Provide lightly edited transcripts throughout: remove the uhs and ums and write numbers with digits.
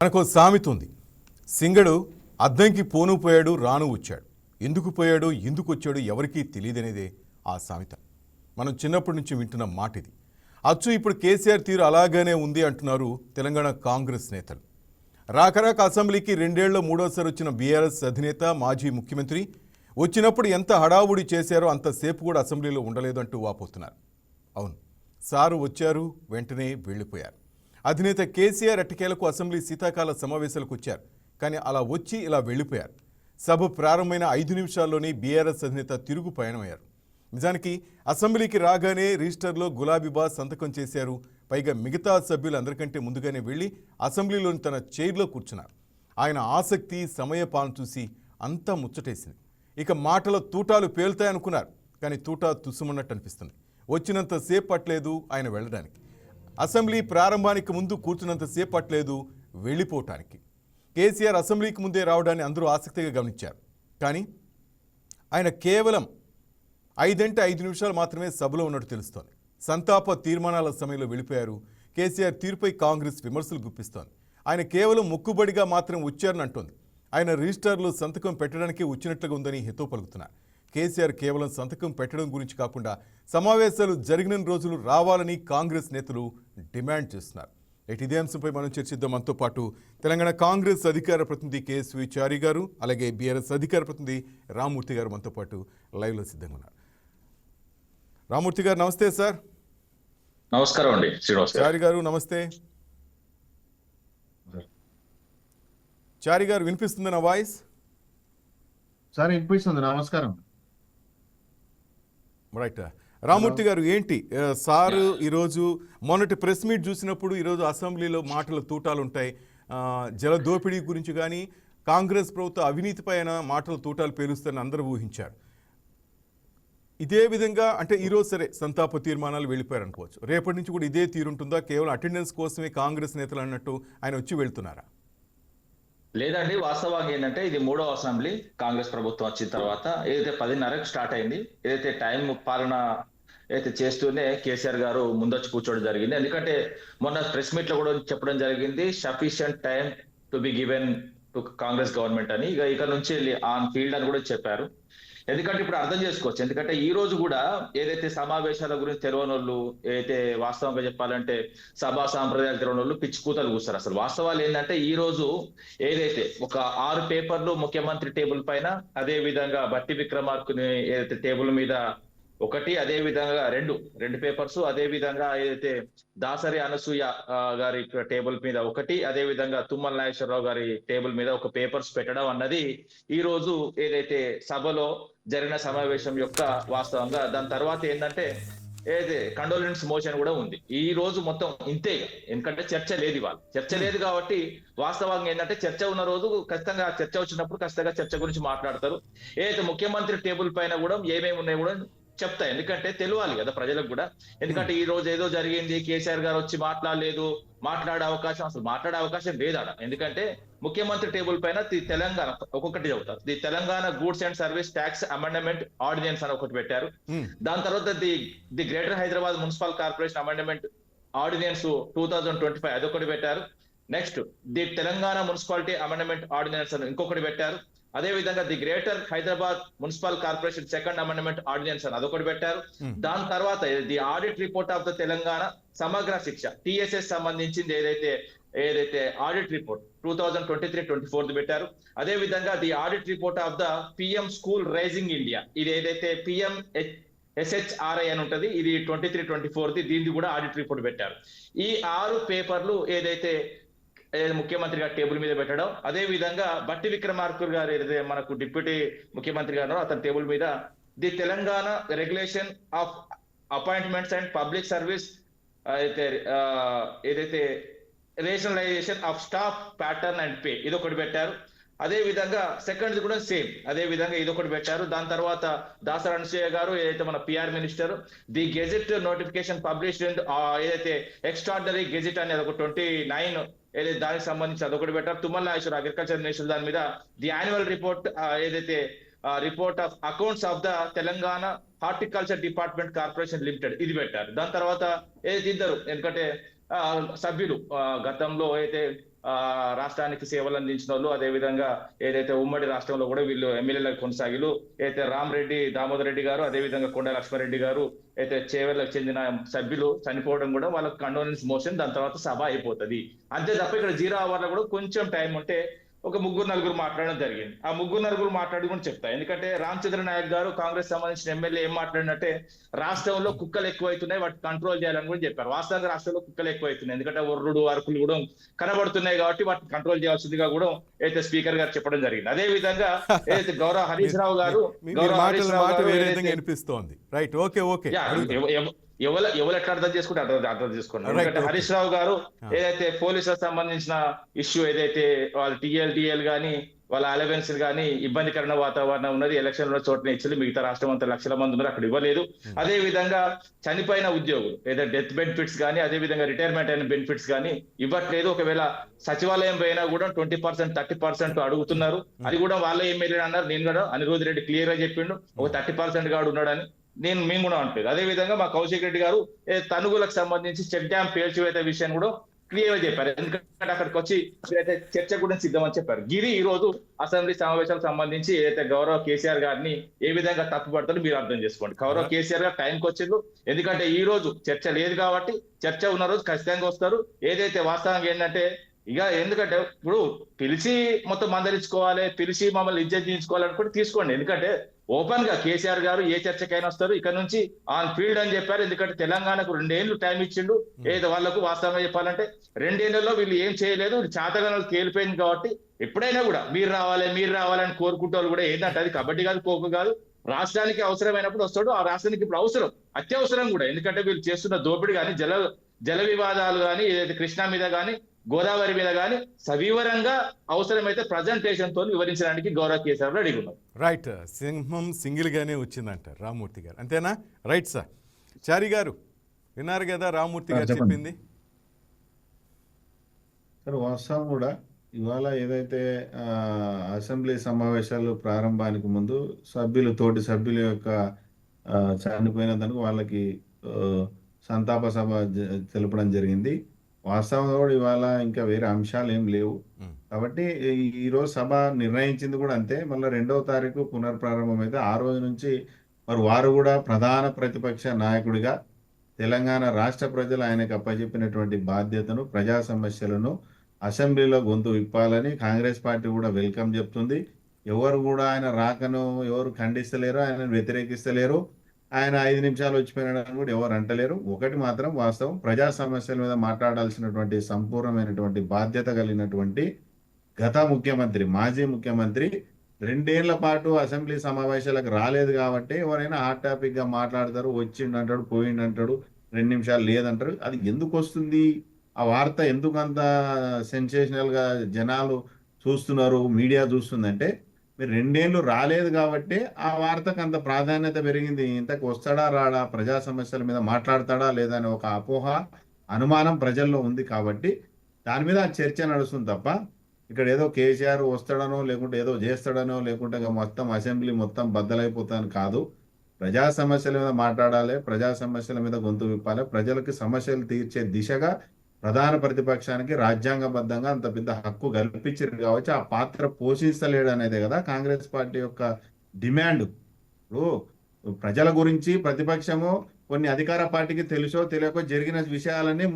మనకు సామెత ఉంది. సింగడు అద్దంకి పోను పోయాడు రాను వచ్చాడు. ఎందుకు పోయాడు ఎందుకు వచ్చాడు ఎవరికీ తెలియదనేదే ఆ సామెత. మనం చిన్నప్పటి నుంచి వింటున్న మాట ఇది. అచ్చు ఇప్పుడు కేసీఆర్ తీరు అలాగానే ఉంది అంటున్నారు తెలంగాణ కాంగ్రెస్ నేతలు. రాకరాక అసెంబ్లీకి రెండేళ్ల మూడోసారి వచ్చిన బీఆర్ఎస్ అధినేత మాజీ ముఖ్యమంత్రి వచ్చినప్పుడు ఎంత హడావుడి చేశారో అంతసేపు కూడా అసెంబ్లీలో ఉండలేదంటూ వాపోతున్నారు. అవును, సారు వచ్చారు, వెంటనే వెళ్ళిపోయారు. అధినేత కేసీఆర్ ఎట్టకేలకు అసెంబ్లీ శీతాకాల సమావేశాలకు వచ్చారు. కానీ అలా వచ్చి ఇలా వెళ్ళిపోయారు. సభ ప్రారంభమైన 5 నిమిషాల్లోనే బీఆర్ఎస్ అధినేత తిరుగు పయనమయ్యారు. నిజానికి అసెంబ్లీకి రాగానే రిజిస్టర్లో గులాబీబాస్ సంతకం చేశారు. పైగా మిగతా సభ్యులు అందరికంటే ముందుగానే వెళ్ళి అసెంబ్లీలోని తన చైర్లో కూర్చున్నారు. ఆయన ఆసక్తి సమయపాలన చూసి అంతా ముచ్చటేసింది. ఇక మాటల తూటాలు పేలుతాయనుకున్నారు. కానీ తూటా తుస్సుమన్నట్టు అనిపిస్తుంది. వచ్చినంతసేపు పట్టలేదు ఆయన వెళ్ళడానికి. అసెంబ్లీ ప్రారంభానికి ముందు కూర్చున్నంతసేపు పట్టలేదు వెళ్ళిపోవటానికి. కేసీఆర్ అసెంబ్లీకి ముందే రావడాన్ని అందరూ ఆసక్తిగా గమనించారు. కానీ ఆయన కేవలం 5 నిమిషాలు మాత్రమే సభలో ఉన్నట్టు తెలుస్తోంది. సంతాప తీర్మానాల సమయంలో వెళ్ళిపోయారు. కేసీఆర్ తీరుపై కాంగ్రెస్ విమర్శలు గుప్పిస్తోంది. ఆయన కేవలం మొక్కుబడిగా మాత్రం వచ్చారని అంటోంది. ఆయన రిజిస్టర్లో సంతకం పెట్టడానికి వచ్చినట్లుగా ఉందని హితవు పలుకుతున్నారు. కేసీఆర్ కేవలం సంతకం పెట్టడం గురించి కాకుండా సమావేశాలు జరిగిన రోజులు రావాలని కాంగ్రెస్ నేతలు డిమాండ్ చేస్తున్నారు. ఇదే అంశంపై మనం చర్చిద్దాం. మనతో పాటు తెలంగాణ కాంగ్రెస్ అధికార ప్రతినిధి కేఎస్వి చారి గారు, అలాగే బీఆర్ఎస్ అధికార ప్రతినిధి రామ్మూర్తి గారు మనతో పాటు లైవ్లో సిద్ధంగా ఉన్నారు. రామ్మూర్తి గారు నమస్తే సార్. నమస్కారం అండి. చారి గారు నమస్తే. చారి గారు వినిపిస్తుంది నా వాయిస్? సార్ వినిపిస్తుంది. నమస్కారం. రైట్. రామ్మూర్తి గారు ఏంటి సార్ ఈరోజు మొన్నటి ప్రెస్ మీట్ చూసినప్పుడు ఈరోజు అసెంబ్లీలో మాటల తూటాలు ఉంటాయి, జల దోపిడీ గురించి కానీ కాంగ్రెస్ ప్రభుత్వ అవినీతిపై మాటల తూటాలు పేలుస్తారని అందరూ ఊహించారు. ఇదే విధంగా అంటే ఈరోజు సరే సంతాప తీర్మానాలు వెళ్ళిపోయారు అనుకోవచ్చు, రేపటి నుంచి కూడా ఇదే తీరుంటుందా? కేవలం అటెండెన్స్ కోసమే కాంగ్రెస్ నేతలు అన్నట్టు ఆయన వచ్చి వెళ్తున్నారా? లేదండి, వాస్తవంగా ఏంటంటే ఇది 3వ అసెంబ్లీ కాంగ్రెస్ ప్రభుత్వం వచ్చిన తర్వాత. ఏదైతే 10:30కు స్టార్ట్ అయింది, ఏదైతే టైం పాలన అయితే చేస్తూనే కేసీఆర్ గారు ముందొచ్చి కూర్చోవడం జరిగింది. ఎందుకంటే మొన్న ప్రెస్ మీట్ లో కూడా చెప్పడం జరిగింది, sufficient time to be given to Congress government అని. ఇక నుంచి ఆన్ ఫీల్డ్ అని కూడా చెప్పారు. ఎందుకంటే ఇప్పుడు అర్థం చేసుకోవచ్చు. ఎందుకంటే ఈ రోజు కూడా ఏదైతే సమావేశాల గురించి తెలియని వాళ్ళు, ఏదైతే వాస్తవంగా చెప్పాలంటే సభా సాంప్రదాయాలు తెలియని వాళ్ళు పిచ్చి కూతలు కూస్తారు. అసలు వాస్తవాలు ఏంటంటే ఈ రోజు ఏదైతే ఒక 6 పేపర్లు ముఖ్యమంత్రి టేబుల్ పైన, అదే విధంగా బట్టి విక్రమార్కుని ఏదైతే టేబుల్ మీద ఒకటి, అదే విధంగా రెండు పేపర్స్, అదే విధంగా ఏదైతే దాసరి అనసూయ గారి టేబుల్ మీద ఒకటి, అదే విధంగా తుమ్మల నాగేశ్వరరావు గారి టేబుల్ మీద ఒక పేపర్స్ పెట్టడం అన్నది ఈ రోజు ఏదైతే సభలో జరిగిన సమావేశం యొక్క వాస్తవంగా. దాని తర్వాత ఏంటంటే ఏదైతే కండోలెన్స్ మోషన్ కూడా ఉంది. ఈ రోజు మొత్తం ఇంతే. ఎందుకంటే చర్చ లేదు, ఇవాళ చర్చ లేదు కాబట్టి వాస్తవంగా ఏంటంటే చర్చ ఉన్న రోజు ఖచ్చితంగా చర్చ వచ్చినప్పుడు ఖచ్చితంగా చర్చ గురించి మాట్లాడతారు. ఏదైతే ముఖ్యమంత్రి టేబుల్ పైన కూడా ఏమేమి ఉన్నాయి కూడా చెప్తాయి. ఎందుకంటే తెలియాలి కదా ప్రజలకు కూడా. ఎందుకంటే ఈ రోజు ఏదో జరిగింది, కేసీఆర్ గారు వచ్చి మాట్లాడలేదు, మాట్లాడే అవకాశం లేదాడ. ఎందుకంటే ముఖ్యమంత్రి టేబుల్ పైన తెలంగాణ ఒక్కొక్కటి చెబుతారు. The Telangana goods and service tax amendment ordinance అని ఒకటి పెట్టారు. దాని తర్వాత the greater Hyderabad municipal corporation amendment ordinance 2025 అదొకటి పెట్టారు. Next the Telangana municipality amendment ordinance అని ఇంకొకటి పెట్టారు. అదే విధంగా the greater Hyderabad municipal corporation second amendment ordinance అని అదొకటి పెట్టారు. దాని తర్వాత the audit report of the Telangana Samagra Shiksha TSS సంబంధించింది ఏదైతే ఆడిట్ రిపోర్ట్ 2023-24 పెట్టారు. అదే విధంగా the audit report of the PM school rising India, ఇది ఏదైతే PM SHRI అని ఉంటది, ఇది 23-24 దీన్ని కూడా ఆడిట్ రిపోర్ట్ పెట్టారు. ఈ 6 పేపర్లు ఏదైతే ముఖ్యమంత్రి గారు టేబుల్ మీద పెట్టడం, అదే విధంగా బట్టి విక్రమార్క గారు ఏదైతే మనకు డిప్యూటీ ముఖ్యమంత్రి గారు అతని టేబుల్ మీద the Telangana regulation of appointments and public service ఏదైతే rationalisation of staff pattern and pay ఇదొకటి పెట్టారు. అదే విధంగా సెకండ్ కూడా సేమ్, అదే విధంగా ఇదొకటి పెట్టారు. దాని తర్వాత దాసరి అనసూయ గారు ఏదైతే మన PR minister, the gazette notification published ఏదైతే ఎక్స్ట్రాడినరీ గెజెట్ అనేది ఒక 29 ఏదైతే దానికి సంబంధించి అదొకటి పెట్టారు. తుమ్మల నాగేశ్వర అగ్రికల్చర్ మినిస్టర్ దాని మీద ది యాన్యువల్ రిపోర్ట్ ఏదైతే report of accounts of the Telangana horticulture department corporation limited ఇది పెట్టారు. దాని తర్వాత ఏదైతే ఇద్దరు, ఎందుకంటే ఆ, సభ్యులు గతంలో అయితే రాష్ట్రానికి సేవలు అందించిన వాళ్ళు, అదేవిధంగా ఏదైతే ఉమ్మడి రాష్ట్రంలో కూడా వీళ్ళు ఎమ్మెల్యేలకు కొనసాగిలు అయితే రామరెడ్డి దామోదర్ రెడ్డి గారు, అదేవిధంగా కొండ లక్ష్మారెడ్డి గారు అయితే చేవెళ్లకు చెందిన సభ్యులు చనిపోవడం కూడా వాళ్ళకి కండోలెన్స్ మోషన్, దాని తర్వాత సభ అయిపోతుంది అంతే తప్ప ఇక్కడ 0 అవర్లో కూడా కొంచెం టైం ఉంటే ఒక ముగ్గురు నలుగురు మాట్లాడడం జరిగింది. ఆ ముగ్గురు నలుగురు మాట్లాడి కూడా చెప్తా. ఎందుకంటే రామచంద్ర నాయక్ గారు కాంగ్రెస్ సంబంధించిన ఎమ్మెల్యే ఏం మాట్లాడినట్టే రాష్ట్రంలో కుక్కలు ఎక్కువైతున్నాయి, వాటి కంట్రోల్ చేయాలని కూడా చెప్పారు. వాస్తవంగా రాష్ట్రంలో కుక్కలు ఎక్కువైతున్నాయి, ఎందుకంటే ఒర్రుడు అరుకులు కూడా కనబడుతున్నాయి కాబట్టి వాటిని కంట్రోల్ చేయాల్సిందిగా కూడా అయితే స్పీకర్ గారు చెప్పడం జరిగింది. అదే విధంగా ఏదైతే గౌరవ హరీష్ రావు గారు వేరే విధంగా అనిపిస్తోంది. Right, okay okay. ఎవరు ఎట్లా అర్థం చేసుకుంటే అర్థం చేసుకోండి. ఎందుకంటే హరీష్ రావు గారు ఏదైతే పోలీసులకు సంబంధించిన ఇష్యూ ఏదైతే వాళ్ళ టిఎల్ గానీ వాళ్ళ అలవెన్స్ గానీ ఇబ్బందికరమైన వాతావరణం ఉన్నది, ఎలక్షన్ లో చోటనే ఇచ్చింది, మిగతా రాష్ట్రం అంతా లక్షల మంది ఉన్నారు, అక్కడ ఇవ్వలేదు. అదే విధంగా చనిపోయిన ఉద్యోగులు ఏదైతే డెత్ బెనిఫిట్స్ కానీ, అదే విధంగా రిటైర్మెంట్ అయిన బెనిఫిట్స్ కానీ ఇవ్వట్లేదు. ఒకవేళ సచివాలయం పోయినా కూడా 20% 30% అడుగుతున్నారు. అది కూడా వాళ్ళే ఎమ్మెల్యే అన్నారు. నేను కూడా అనిరుద్ రెడ్డి క్లియర్ గా చెప్పిండు ఒక 30% గాడు ఉన్నాడని. మేము కూడా అంటలేదు. అదే విధంగా మా కౌశిక్ రెడ్డి గారు తనుగులకు సంబంధించి చెక్ డ్యామ్ పేల్చివేత విషయాన్ని కూడా క్లియర్ గా చెప్పారు. ఎందుకంటే అక్కడికి వచ్చి ఏదైతే చర్చ గురించి సిద్ధమని చెప్పారు. గిరి ఈ రోజు అసెంబ్లీ సమావేశాలకు సంబంధించి ఏదైతే గౌరవ కేసీఆర్ గారిని ఏ విధంగా తప్పుపడతారో మీరు అర్థం చేసుకోండి. గౌరవ కేసీఆర్ గారు టైంకి వచ్చిండ్రు, ఎందుకంటే ఈ రోజు చర్చ లేదు కాబట్టి చర్చ ఉన్న రోజు ఖచ్చితంగా వస్తారు. ఏదైతే వాస్తవంగా ఏంటంటే ఇక ఎందుకంటే ఇప్పుడు పిలిచి మొత్తం మందలించుకోవాలి, పిలిచి మమ్మల్ని ఇజ్జత్ చేయించుకోవాలనుకుంటే తీసుకోండి. ఎందుకంటే ఓపెన్ గా కేసీఆర్ గారు ఏ చర్చకైనా వస్తారు, ఇక్కడ నుంచి ఆన్ ఫీల్డ్ అని చెప్పారు. ఎందుకంటే తెలంగాణకు 2 ఏళ్ళు టైం ఇచ్చిండు. ఏదో వాళ్ళకు వాస్తవంగా చెప్పాలంటే 2 ఏళ్లలో వీళ్ళు ఏం చేయలేదు, చాతగానాలు తేలిపోయింది కాబట్టి ఎప్పుడైనా కూడా మీరు రావాలని కోరుకుంటే వాళ్ళు కూడా ఏంటంటే అది కబడ్డీ కాదు, ఖోఖో కాదు, రాష్ట్రానికి అవసరమైనప్పుడు వస్తాడు. ఆ రాష్ట్రానికి ఇప్పుడు అవసరం, అత్యవసరం కూడా. ఎందుకంటే వీళ్ళు చేస్తున్న దోపిడీ కానీ, జల వివాదాలు కానీ, ఏదైతే కృష్ణా మీద కానీ గోదావరి మీద కానీ సవివరంగా అవసరమైతే ప్రజెంటేషన్ తో వివరించడానికి గౌరవ కేసీఆర్ రెడీ ఉన్నారు. రైట్, సింహం సింగిల్ గానే వచ్చిందంటారు రామ్మూర్తి గారు, అంతేనా? Right sir. చారి గారు విన్నారు కదా రామ్మూర్తి గారు చెప్పింది. సార్ వాస్తవం కూడా ఇవాళ ఏదైతే అసెంబ్లీ సమావేశాలు ప్రారంభానికి ముందు తోటి సభ్యుల యొక్క చనిపోయినందుకు వాళ్ళకి సంతాప సభ తెలపడం జరిగింది. వాస్తవంగా కూడా ఇవాళ ఇంకా వేరే అంశాలు ఏం లేవు కాబట్టి ఈరోజు సభ నిర్ణయించింది కూడా అంతే. మళ్ళీ 2వ తారీఖు పునర్ప్రారంభం అయితే ఆ రోజు నుంచి వారు కూడా ప్రధాన ప్రతిపక్ష నాయకుడిగా తెలంగాణ రాష్ట్ర ప్రజలు ఆయనకు అప్పచెప్పినటువంటి బాధ్యతను, ప్రజా సమస్యలను అసెంబ్లీలో గొంతు విప్పాలని కాంగ్రెస్ పార్టీ కూడా వెల్కమ్ చెప్తుంది. ఎవరు కూడా ఆయన రాకను ఎవరు ఖండిస్తలేరు, ఆయన వ్యతిరేకిస్తలేరు. ఆయన 5 నిమిషాలు వచ్చిపోయినాడని కూడా ఎవరు అంటలేరు. ఒకటి మాత్రం వాస్తవం, ప్రజా సమస్యల మీద మాట్లాడాల్సినటువంటి సంపూర్ణమైనటువంటి బాధ్యత కలిగినటువంటి గత ముఖ్యమంత్రి, మాజీ ముఖ్యమంత్రి 2 ఏళ్ల పాటు అసెంబ్లీ సమావేశాలకు రాలేదు కాబట్టి ఎవరైనా హాట్ టాపిక్ గా మాట్లాడతారు. వచ్చిండంటాడు, పోయిండంటాడు, 2 నిమిషాలు లేదంటారు. అది ఎందుకు వస్తుంది? ఆ వార్త ఎందుకు అంత సెన్సేషనల్ గా జనాలు చూస్తున్నారు, మీడియా చూస్తుందంటే మీరు 2 ఏళ్ళు రాలేదు కాబట్టి ఆ వార్తకు అంత ప్రాధాన్యత పెరిగింది. ఇంతకు వస్తాడా రాడా, ప్రజా సమస్యల మీద మాట్లాడతాడా లేదా అనే ఒక అపోహ, అనుమానం ప్రజల్లో ఉంది కాబట్టి దాని మీద చర్చ నడుస్తుంది తప్ప ఇక్కడ ఏదో కేసీఆర్ వస్తాడనో లేకుంటే ఏదో చేస్తాడనో లేకుంటే మొత్తం అసెంబ్లీ మొత్తం బద్దలైపోతాను కాదు. ప్రజా సమస్యల మీద మాట్లాడాలి, ప్రజా సమస్యల మీద గొంతు విప్పాలి, ప్రజలకు సమస్యలు తీర్చే దిశగా ప్రధాన ప్రతిపక్షానికి రాజ్యాంగబద్ధంగా అంత పెద్ద హక్కు కల్పించారు కావచ్చు. ఆ పాత్ర పోషిస్తలేడు అనేది కదా కాంగ్రెస్ పార్టీ యొక్క డిమాండ్. ఇప్పుడు ప్రజల గురించి ప్రతిపక్షము కొన్ని అధికార పార్టీకి తెలుసో తెలియకో జరిగిన విషయాలని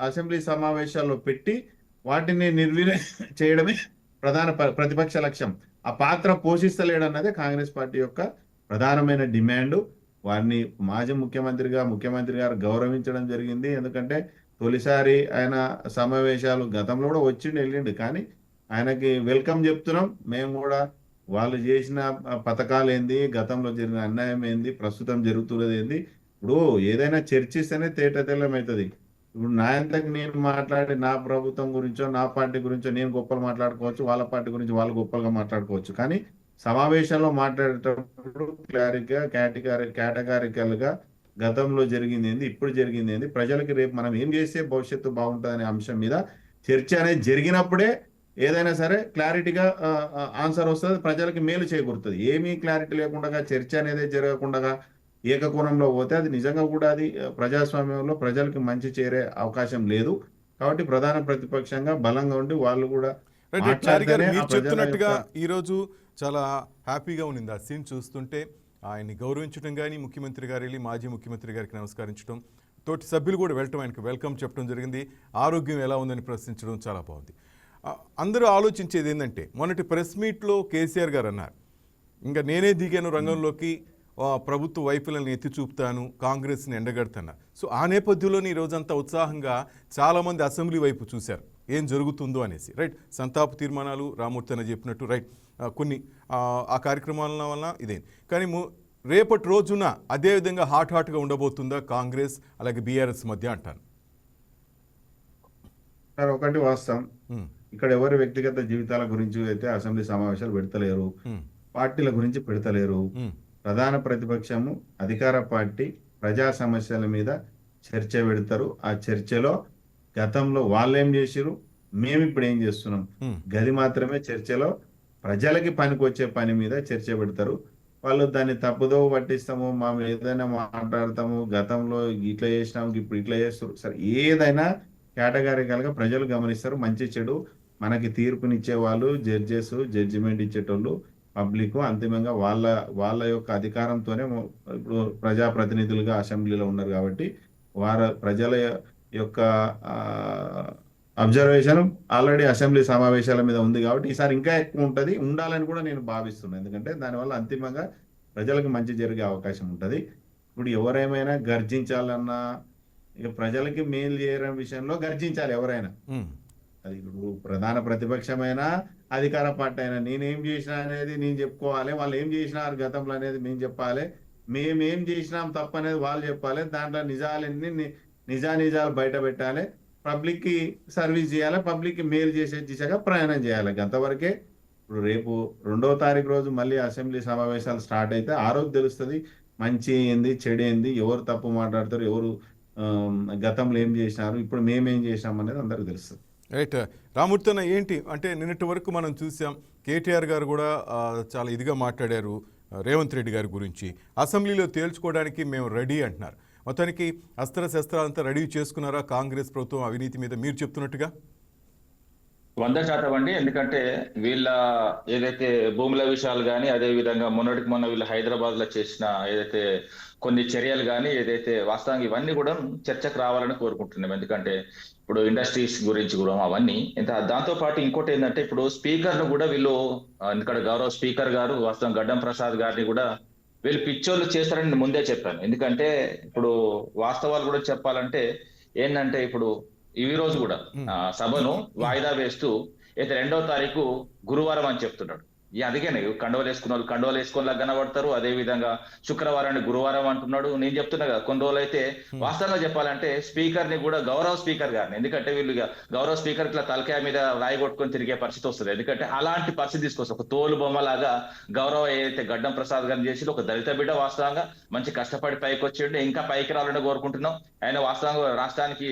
అసెంబ్లీ సమావేశాల్లో పెట్టి వాటిని నిర్వీర్యం చేయడమే ప్రధాన ప్రతిపక్ష లక్ష్యం. ఆ పాత్ర పోషిస్తలేడన్నదే కాంగ్రెస్ పార్టీ యొక్క ప్రధానమైన డిమాండ్. వారిని మాజీ ముఖ్యమంత్రి గారు గౌరవించడం జరిగింది. ఎందుకంటే తొలిసారి ఆయన సమావేశాలు గతంలో కూడా వచ్చిండు వెళ్ళిండు, కానీ ఆయనకి వెల్కమ్ చెప్తున్నాం. మేము కూడా వాళ్ళు చేసిన పథకాలు ఏంది, గతంలో జరిగిన అన్యాయం ఏంది, ప్రస్తుతం జరుగుతున్నది ఏంది, ఇప్పుడు ఏదైనా చర్చిస్తేనే తేటతెల్లమవుతుంది. ఇప్పుడు నా అంతకు నేను మాట్లాడి నా ప్రభుత్వం గురించో నా పార్టీ గురించో నేను గొప్పలు మాట్లాడుకోవచ్చు, వాళ్ళ పార్టీ గురించి వాళ్ళు గొప్పలుగా మాట్లాడుకోవచ్చు. కానీ సమావేశంలో మాట్లాడేటప్పుడు క్లారిటీగా కేటగారికల్ గా గతంలో జరిగింది ఏంది, ఇప్పుడు జరిగింది ఏంది, ప్రజలకి రేపు మనం ఏం చేస్తే భవిష్యత్తు బాగుంటుంది అనే అంశం మీద చర్చ అనేది జరిగినప్పుడే ఏదైనా సరే క్లారిటీగా ఆన్సర్ వస్తుంది, ప్రజలకి మేలు చేకూరుతుంది. ఏమీ క్లారిటీ లేకుండా చర్చ అనేది జరగకుండా ఏకకోణంలో పోతే అది నిజంగా కూడా అది ప్రజాస్వామ్యంలో ప్రజలకు మంచి చేరే అవకాశం లేదు. కాబట్టి ప్రధాన ప్రతిపక్షంగా బలంగా ఉండి వాళ్ళు కూడా రైట్ చారి గారు, మాట్లాడితేనే ఆ మీరు ప్రజల చెప్తున్నట్టుగా యొక్క ఈరోజు చాలా హ్యాపీగా ఉన్నింది ఆ సీన్ చూస్తుంటే. ఆయన్ని గౌరవించడం కానీ, ముఖ్యమంత్రి గారు వెళ్ళి మాజీ ముఖ్యమంత్రి గారికి నమస్కరించడం, తోటి సభ్యులు కూడా వెళ్ళటం, ఆయనకు వెల్కమ్ చెప్పడం జరిగింది. ఆరోగ్యం ఎలా ఉందని ప్రశ్నించడం చాలా బాగుంది. అందరూ ఆలోచించేది ఏంటంటే, మొన్నటి ప్రెస్ మీట్లో కేసీఆర్ గారు అన్నారు, ఇంకా నేనే దిగాను రంగంలోకి, ప్రభుత్వ వైఫల్యాలను ఎత్తి చూపుతాను, కాంగ్రెస్ని ఎండగడతాను. సో ఆ నేపథ్యంలోనే ఈ రోజంతా ఉత్సాహంగా చాలామంది అసెంబ్లీ వైపు చూశారు ఏం జరుగుతుందో అనేసి. రైట్, సంతాప తీర్మానాలు రామూర్తి అని చెప్పినట్టు, రైట్, కొన్ని ఆ కార్యక్రమాల వల్ల ఇదే. కానీ రేపటి రోజున అదేవిధంగా హాట్గా ఉండబోతుందా కాంగ్రెస్ అలాగే బీఆర్ఎస్ మధ్య అంటాను. సార్ ఒకటి వాస్తవం, ఇక్కడ ఎవరి వ్యక్తిగత జీవితాల గురించి అయితే అసెంబ్లీ సమావేశాలు పెడతలేరు, పార్టీల గురించి పెడతలేరు. ప్రధాన ప్రతిపక్షము అధికార పార్టీ ప్రజా సమస్యల మీద చర్చ పెడతారు. ఆ చర్చలో గతంలో వాళ్ళేం చేసిరు, మేము ఇప్పుడు ఏం చేస్తున్నాం, గది మాత్రమే చర్చలో ప్రజలకి పనికొచ్చే పని మీద చర్చ పెడతారు. వాళ్ళు దాన్ని తప్పుదో పట్టిస్తాము, మేము ఏదైనా మాట్లాడతాము, గతంలో ఇట్లా చేసినాము ఇప్పుడు ఇట్లా చేస్తారు, సరే ఏదైనా కేటగారికల్ గా ప్రజలు గమనిస్తారు. మంచి చెడు మనకి తీర్పునిచ్చే వాళ్ళు జడ్జెస్, జడ్జిమెంట్ ఇచ్చేటోళ్ళు పబ్లిక్, అంతిమంగా వాళ్ళ యొక్క అధికారంతోనే ఇప్పుడు ప్రజాప్రతినిధులుగా అసెంబ్లీలో ఉన్నారు. కాబట్టి ప్రజల యొక్క అబ్జర్వేషన్ ఆల్రెడీ అసెంబ్లీ సమావేశాల మీద ఉంది. కాబట్టి ఈసారి ఇంకా ఎక్కువ ఉంటుంది, ఉండాలని కూడా నేను భావిస్తున్నాను. ఎందుకంటే దానివల్ల అంతిమంగా ప్రజలకు మంచి జరిగే అవకాశం ఉంటుంది. ఇప్పుడు ఎవరేమైనా గర్జించాలన్నా, ఇక ప్రజలకి మేలు చేయడం విషయంలో గర్జించాలి ఎవరైనా. అది ఇప్పుడు ప్రధాన ప్రతిపక్షమైనా అధికార పార్టీ అయినా, నేనేం చేసినా అనేది నేను చెప్పుకోవాలి, వాళ్ళు ఏం చేసినారు గతంలో అనేది మేము చెప్పాలి, మేమేం చేసినాం తప్ప అనేది వాళ్ళు చెప్పాలి. దాంట్లో నిజాలు బయట పెట్టాలి, పబ్లిక్ కి సర్వీస్ చేయాలి, పబ్లిక్ కి మేలు చేసే దిశగా ప్రయాణం చేయాలి. అంతవరకే. ఇప్పుడు రేపు 2వ తారీఖు రోజు మళ్ళీ అసెంబ్లీ సమావేశాలు స్టార్ట్ అయితే ఆ రోజు తెలుస్తుంది మంచి ఏంది చెడు ఏంది, ఎవరు తప్పు మాట్లాడతారు, ఎవరు గతంలో ఏం చేసినారు, ఇప్పుడు మేమేం చేసినాం అనేది అందరికి తెలుస్తుంది. రైట్, రామూర్తన ఏంటి అంటే నిన్నటి వరకు మనం చూసాం కేటీఆర్ గారు కూడా చాలా ఇదిగా మాట్లాడారు రేవంత్ రెడ్డి గారి గురించి. అసెంబ్లీలో తేల్చుకోవడానికి మేము రెడీ అంటున్నారు. మొత్తానికి అస్త్రశస్త్రాలంతా రెడీ చేసుకున్నారా కాంగ్రెస్ ప్రభుత్వం అవినీతి మీద మీరు చెప్తున్నట్టుగా? 100% అండి. ఎందుకంటే వీళ్ళ ఏదైతే భూముల విషయాలు కానీ, అదే విధంగా మొన్నటికి మొన్న వీళ్ళు హైదరాబాద్ లో చేసిన ఏదైతే కొన్ని చర్యలు కానీ, ఏదైతే వాస్తవంగా ఇవన్నీ కూడా చర్చకు రావాలని కోరుకుంటున్నాం. ఎందుకంటే ఇప్పుడు ఇండస్ట్రీస్ గురించి కూడా అవన్నీ దాంతో పాటు ఇంకోటి ఏంటంటే, ఇప్పుడు స్పీకర్లు కూడా వీళ్ళు ఇక్కడ గౌరవ స్పీకర్ గారు వాస్తవం గడ్డం ప్రసాద్ గారిని కూడా వీళ్ళు పిచ్చోళ్ళు చేస్తారని నేను ముందే చెప్పాను. ఎందుకంటే ఇప్పుడు వాస్తవాలు కూడా చెప్పాలంటే ఏంటంటే, ఇప్పుడు ఈ రోజు కూడా సభను వాయిదా వేస్తూ అయితే 2వ తారీఖు గురువారం అని చెప్తున్నాడు. అందుకనే కండువలు వేసుకున్న వాళ్ళు కండువలు వేసుకొని కనబడతారు. అదే విధంగా శుక్రవారాన్ని గురువారం అంటున్నాడు. నేను చెప్తున్నా కదా, కొన్ని రోజులు అయితే వాస్తవంగా చెప్పాలంటే స్పీకర్ ని కూడా గౌరవ స్పీకర్ గారిని, ఎందుకంటే వీళ్ళు గౌరవ స్పీకర్ ఇట్లా తలకాయ మీద రాయి కొట్టుకొని తిరిగే పరిస్థితి వస్తుంది. ఎందుకంటే అలాంటి పరిస్థితి తీసుకొస్తుంది. ఒక తోలు బొమ్మలాగా గౌరవ ఏదైతే గడ్డం ప్రసాద్ గారిని చేసి ఒక దళిత బిడ్డ వాస్తవంగా మంచి కష్టపడి పైకి వచ్చిండు, ఇంకా పైకి రావాలని కోరుకుంటున్నాం. ఆయన వాస్తవంగా రాష్ట్రానికి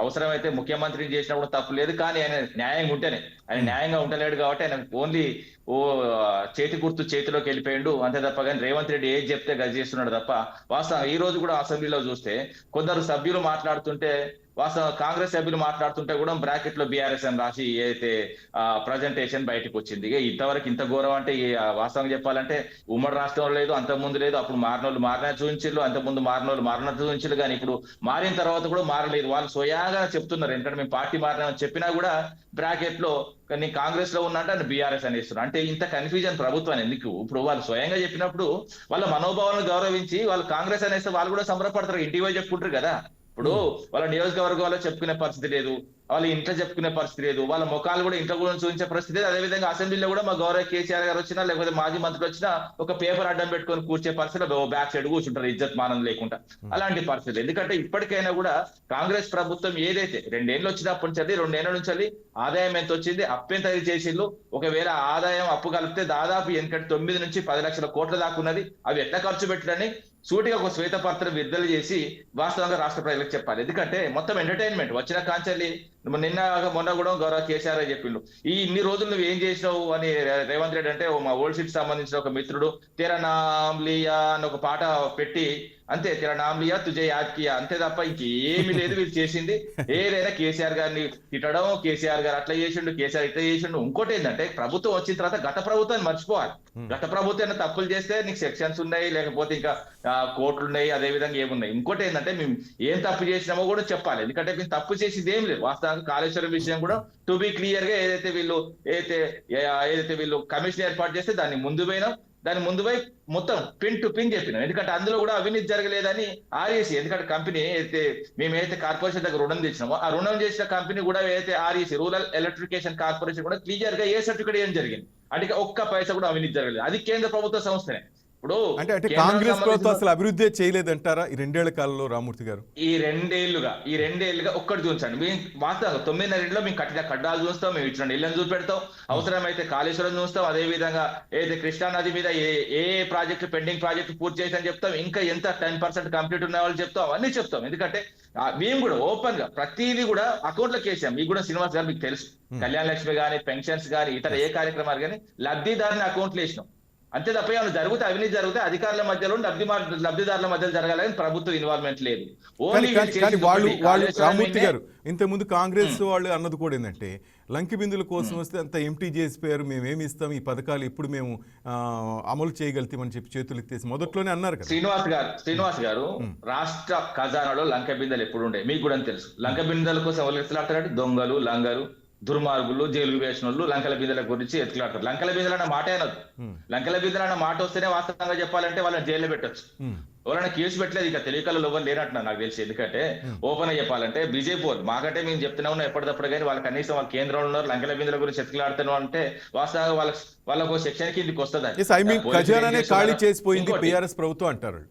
అవసరమైతే ముఖ్యమంత్రిని చేసినప్పుడు తప్పు లేదు, కానీ ఆయన న్యాయంగా ఉంటేనే, ఆయన న్యాయంగా ఉండలేడు కాబట్టి ఆయన ఓన్లీ చేతి గుర్తు చేతిలోకి వెళ్ళిపోయిండు అంతే తప్ప. కానీ రేవంత్ రెడ్డి ఏది చెప్తే గది చేస్తున్నాడు తప్ప. వాస్తవం ఈ రోజు కూడా అసెంబ్లీలో చూస్తే కొందరు సభ్యులు మాట్లాడుతుంటే, వాస్తవం కాంగ్రెస్ సభ్యులు మాట్లాడుతుంటే కూడా బ్రాకెట్ లో బీఆర్ఎస్ అని రాసి ఏదైతే ప్రజెంటేషన్ బయటకు వచ్చింది. ఇంతవరకు ఇంత ఘోరం అంటే వాస్తవంగా చెప్పాలంటే ఉమ్మడి రాష్ట్రంలో లేదు, అంత ముందు లేదు. అప్పుడు మారినోళ్ళు మారిన చూపించారు, అంత ముందు మారినోళ్ళు మారిన చూపించారు, కానీ ఇప్పుడు మారిన తర్వాత కూడా మారలేదు. వాళ్ళు స్వయంగా చెప్తున్నారు. ఎందుకంటే మేము పార్టీ మారినామని చెప్పినా కూడా బ్రాకెట్ లో కానీ కాంగ్రెస్ లో ఉన్నట్టు బీఆర్ఎస్ అని ఇస్తున్నారు. అంటే ఇంత కన్ఫ్యూజన్ ప్రభుత్వాన్ని ఎందుకు? ఇప్పుడు వాళ్ళు స్వయంగా చెప్పినప్పుడు వాళ్ళ మనోభావాలను గౌరవించి వాళ్ళు కాంగ్రెస్ అనేస్తే వాళ్ళు కూడా సంబరపడతారు, ఇంటికి పోయి చెప్పుకుంటారు కదా. ఇప్పుడు వాళ్ళ నియోజకవర్గాల్లో చెప్పుకునే పరిస్థితి లేదు, వాళ్ళ ఇంట్లో చెప్పుకునే పరిస్థితి లేదు, వాళ్ళ ముఖాలు కూడా ఇంట్లో కూడా చూపించే పరిస్థితి లేదు. అదేవిధంగా అసెంబ్లీలో కూడా మా గౌరవ కేసీఆర్ గారు వచ్చినా లేకపోతే మాజీ మంత్రులు వచ్చినా ఒక పేపర్ అడ్డం పెట్టుకొని కూర్చే పరిస్థితిలో బ్యాక్ సైడ్ కూర్చుంటారు ఇజ్జత్ మానం లేకుండా. అలాంటి పరిస్థితి. ఎందుకంటే ఇప్పటికైనా కూడా కాంగ్రెస్ ప్రభుత్వం ఏదైతే 2 ఏళ్ళు వచ్చినప్పటి నుంచి 2 ఏళ్ల నుంచి ఆదాయం ఎంత వచ్చింది, అప్పు ఎంత చేసిండ్రు, ఒకవేళ ఆదాయం అప్పు కలిపితే దాదాపు ఎందుకంటే 9 నుంచి 10 లక్షల కోట్ల దాకా ఉన్నది, అవి ఎట్లా ఖర్చు పెట్టడని సూటిగా ఒక శ్వేతపత్రం విడుదల చేసి వాస్తవంగా రాష్ట్ర ప్రజలకు చెప్పాలి. ఎందుకంటే మొత్తం ఎంటర్టైన్మెంట్ వచ్చిన కాంచెల్లి నిన్న మొన్న కూడా గౌరవ కేసీఆర్ చెప్పిండు, ఈ ఇన్ని రోజులు నువ్వు ఏం చేసినావు అని రేవంత్ రెడ్డి అంటే మా ఓల్డ్ సిటీ సంబంధించిన ఒక మిత్రుడు తెర నామ్ లియా అని ఒక పాట పెట్టి అంతే, తెర నామ్ లియా తుజే యాద్ కియా అంతే తప్ప ఇంకేమీ లేదు వీళ్ళు చేసింది. ఏదైనా కేసీఆర్ గారిని తిట్టడం, కేసీఆర్ గారు అట్లా చేసిండు, కేసీఆర్ ఇట్లా చేసిండు. ఇంకోటి ఏంటంటే ప్రభుత్వం వచ్చిన తర్వాత గత ప్రభుత్వాన్ని మర్చిపోవాలి. గత ప్రభుత్వం తప్పులు చేస్తే నీకు సెక్షన్స్ ఉన్నాయి, లేకపోతే ఇంకా కోర్టులు ఉన్నాయి, అదే విధంగా ఏమున్నాయి. ఇంకోటి ఏంటంటే మేము ఏం తప్పు చేసినామో కూడా చెప్పాలి. ఎందుకంటే మేము తప్పు చేసింది ఏం లేదు. వాస్తవానికి కాళేశ్వరం విషయం కూడా టు బి క్లియర్ గా ఏదైతే వీళ్ళు కమిషన్ ఏర్పాటు చేస్తే దాన్ని ముందు పోయి మొత్తం పిన్ టు పిన్ చెప్పినాం. ఎందుకంటే అందులో కూడా అవినీతి జరగలేదని ఆర్ఈసీ, ఎందుకంటే కంపెనీ మేమైతే కార్పొరేషన్ దగ్గర రుణం తెచ్చినామో ఆ రుణం చేసిన కంపెనీ కూడా ఏదైతే ఆర్ఈసీ రూరల్ ఎలక్ట్రిఫికేషన్ కార్పొరేషన్ కూడా క్లియర్ గా ఏ సర్టిఫికేట్ ఏం జరిగింది అంటే ఒక్క పైసా కూడా అవినీతి జరగలేదు. అది కేంద్ర ప్రభుత్వ సంస్థనే. ఇప్పుడు అంటే కాంగ్రెస్ ప్రభుత్వం అసలు అభివృద్ధి చేయలేదంటారా ఈ 2 ఏళ్ల కాలంలో రామూర్తి గారు? ఈ రెండేళ్లుగా ఒక్కటి చూపించండి. మేము వాస్తవంగా 9.5 మేము కట్టిన కడ్డాలు చూస్తాం, మేము ఇచ్చిన ఇళ్లను చూపెడతాం, అవసరమైతే కాళేశ్వరం చూస్తాం, అదే విధంగా ఏదైతే కృష్ణా నది మీద ఏ ప్రాజెక్టు పెండింగ్ ప్రాజెక్టు పూర్తి చేసి చెప్తాం, ఇంకా ఎంత 10% కంప్లీట్ ఉన్న వాళ్ళు చెప్తాం, అవన్నీ చెప్తాం. ఎందుకంటే మేము కూడా ఓపెన్ గా ప్రతిదీ కూడా అకౌంట్ లోకి వేసాం. మీకు కూడా శ్రీనివాస్ గారు మీకు తెలుసు, కళ్యాణ లక్ష్మి గానీ, పెన్షన్స్ గానీ, ఇతర ఏ కార్యక్రమాలు కానీ లబ్ధిదారుని అకౌంట్లు వేసినాం. అంతే తప్ప ఏమైనా జరిగితే అవినీతి జరిగితే అధికారుల మధ్యలో లబ్ధిదారుల మధ్యలో జరగాలని ప్రభుత్వ ఇన్వాల్వ్మెంట్ లేదు. కానీ వాళ్ళు రామూర్తి గారు ఇంతకుముందు కాంగ్రెస్ వాళ్ళు అన్నది కూడా ఏంటంటే లంకి బిందుల కోసం వస్తే అంత ఎంటీ చేసిపోయారు, మేమేమి ఇస్తాం, ఈ పథకాలు ఇప్పుడు మేము అమలు చేయగలుగుతామని చెప్పి చేతులు ఎత్తేసి మొదట్లోనే అన్నారు కదా. శ్రీనివాస్ గారు రాష్ట్ర ఖజానాలో లంక బిందెలు ఎప్పుడు ఉండే మీకు కూడా తెలుసు. లంక బిందెల కోసం ఎవరు ఎత్తులాడతారంటే దొంగలు, లంగలు, దుర్మార్గులు, జైలు వేసిన వాళ్ళు లంకల బిందెల గురించి ఎత్తులాడతారు. లంకల బిందెలు అన్న మాట అనదు. లంకల బిందెలు అన్న మాట వస్తేనే వాస్తవంగా చెప్పాలంటే వాళ్ళని జైల్లో పెట్టొచ్చు. ఎవరైనా కేసు పెట్టలేదు, ఇక తెలియకల్లో ఎవరు లేనట్టున్నారు నాకు తెలిసి. ఎందుకంటే ఓపెన్ చెప్పాలంటే బీజేపీ వాళ్ళు మాకంటే మేము చెప్తున్నా ఉన్నాం ఎప్పటికప్పుడు, కానీ వాళ్ళ కనీసం వాళ్ళ కేంద్రంలో ఉన్నారు లంకల బిందెల గురించి ఎత్తులాడుతున్నాం అంటే వాస్తవంగా వాళ్ళకు సెక్షన్ కిందికి వస్తుంది. ఖజానానే ఖాళీ చేసిపోయింది బీఆర్ఎస్ ప్రభుత్వం అంటారు.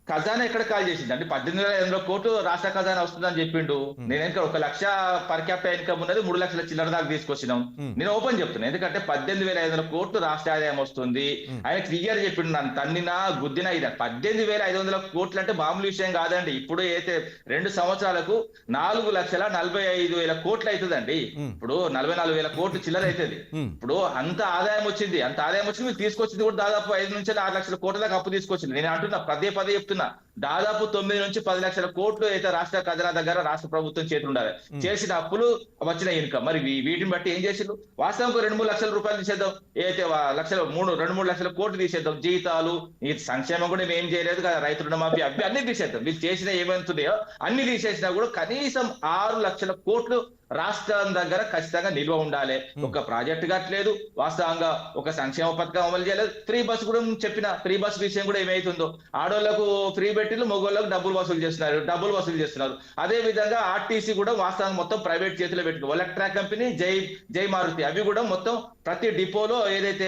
ఖజానా ఎక్కడ కాల్ చేసింది అంటే 18,500 కోట్లు రాష్ట్ర ఖజానా వస్తుందని చెప్పిండు. నేను ఇంకా 1 లక్ష పర్ క్యాపిటల్ ఇన్కమ్ ఉన్నది 3 లక్షల చిల్లర దాకా తీసుకొచ్చినాం. నేను ఓపెన్ చెప్తున్నా, ఎందుకంటే 18,500 కోట్లు రాష్ట్ర ఆదాయం వస్తుంది. ఆయన క్లియర్ చెప్పిండు, నన్ను తన్నినా గుద్దినా ఇది 18,500 కోట్లు అంటే మామూలు విషయం కాదండి. ఇప్పుడు అయితే 2 సంవత్సరాలకు 4,45,000 కోట్లు అవుతుందండి. ఇప్పుడు 44,000 కోట్లు చిల్లర అవుతుంది. ఇప్పుడు అంత ఆదాయం వచ్చింది మీరు తీసుకొచ్చింది కూడా దాదాపు 5 నుంచి 6 లక్షల కోట్ల దాకా అప్పు తీసుకొచ్చింది. నేను అంటున్నా, పదే చెప్తున్నా, దాదాపు 9 నుంచి 10 లక్షల కోట్లు అయితే రాష్ట్ర ఖజానా దగ్గర రాష్ట్ర ప్రభుత్వం చేతులు ఉండాలి. చేసిన అప్పులు వచ్చిన ఇన్కమ్, మరి వీటిని బట్టి ఏం చేసిండ్రు? వాస్తవంగా 2-3 లక్షల రూపాయలు తీసేద్దాం, ఏదైతే 2-3 లక్షల కోట్లు తీసేద్దాం, జీతాలు, ఈ సంక్షేమం కూడా మేము ఏం చేయలేదు కదా, రైతు రుణమాఫీ అవి అన్ని తీసేద్దాం. వీళ్ళు చేసిన ఏమవుతున్నాయో అన్ని తీసేసినా కూడా కనీసం 6 లక్షల కోట్లు రాష్ట్రం దగ్గర ఖచ్చితంగా నిల్వ ఉండాలి. ఒక ప్రాజెక్ట్ కట్టలేదు, వాస్తవంగా ఒక సంక్షేమ పథకం అమలు చేయలేదు. ఫ్రీ బస్ కూడా చెప్పిన, ఫ్రీ బస్ విషయం కూడా ఏమైతుందో, ఆడోళ్లకు ఫ్రీ పెట్టిలు, మగోళ్లకు డబ్బులు వసూలు చేస్తున్నారు. అదే విధంగా ఆర్టీసీ కూడా వాస్తవంగా మొత్తం ప్రైవేట్ చేతిలో పెట్టుకో, ఎలక్ట్రా కంపెనీ, జై మారుతి, అవి కూడా మొత్తం ప్రతి డిపోలో ఏదైతే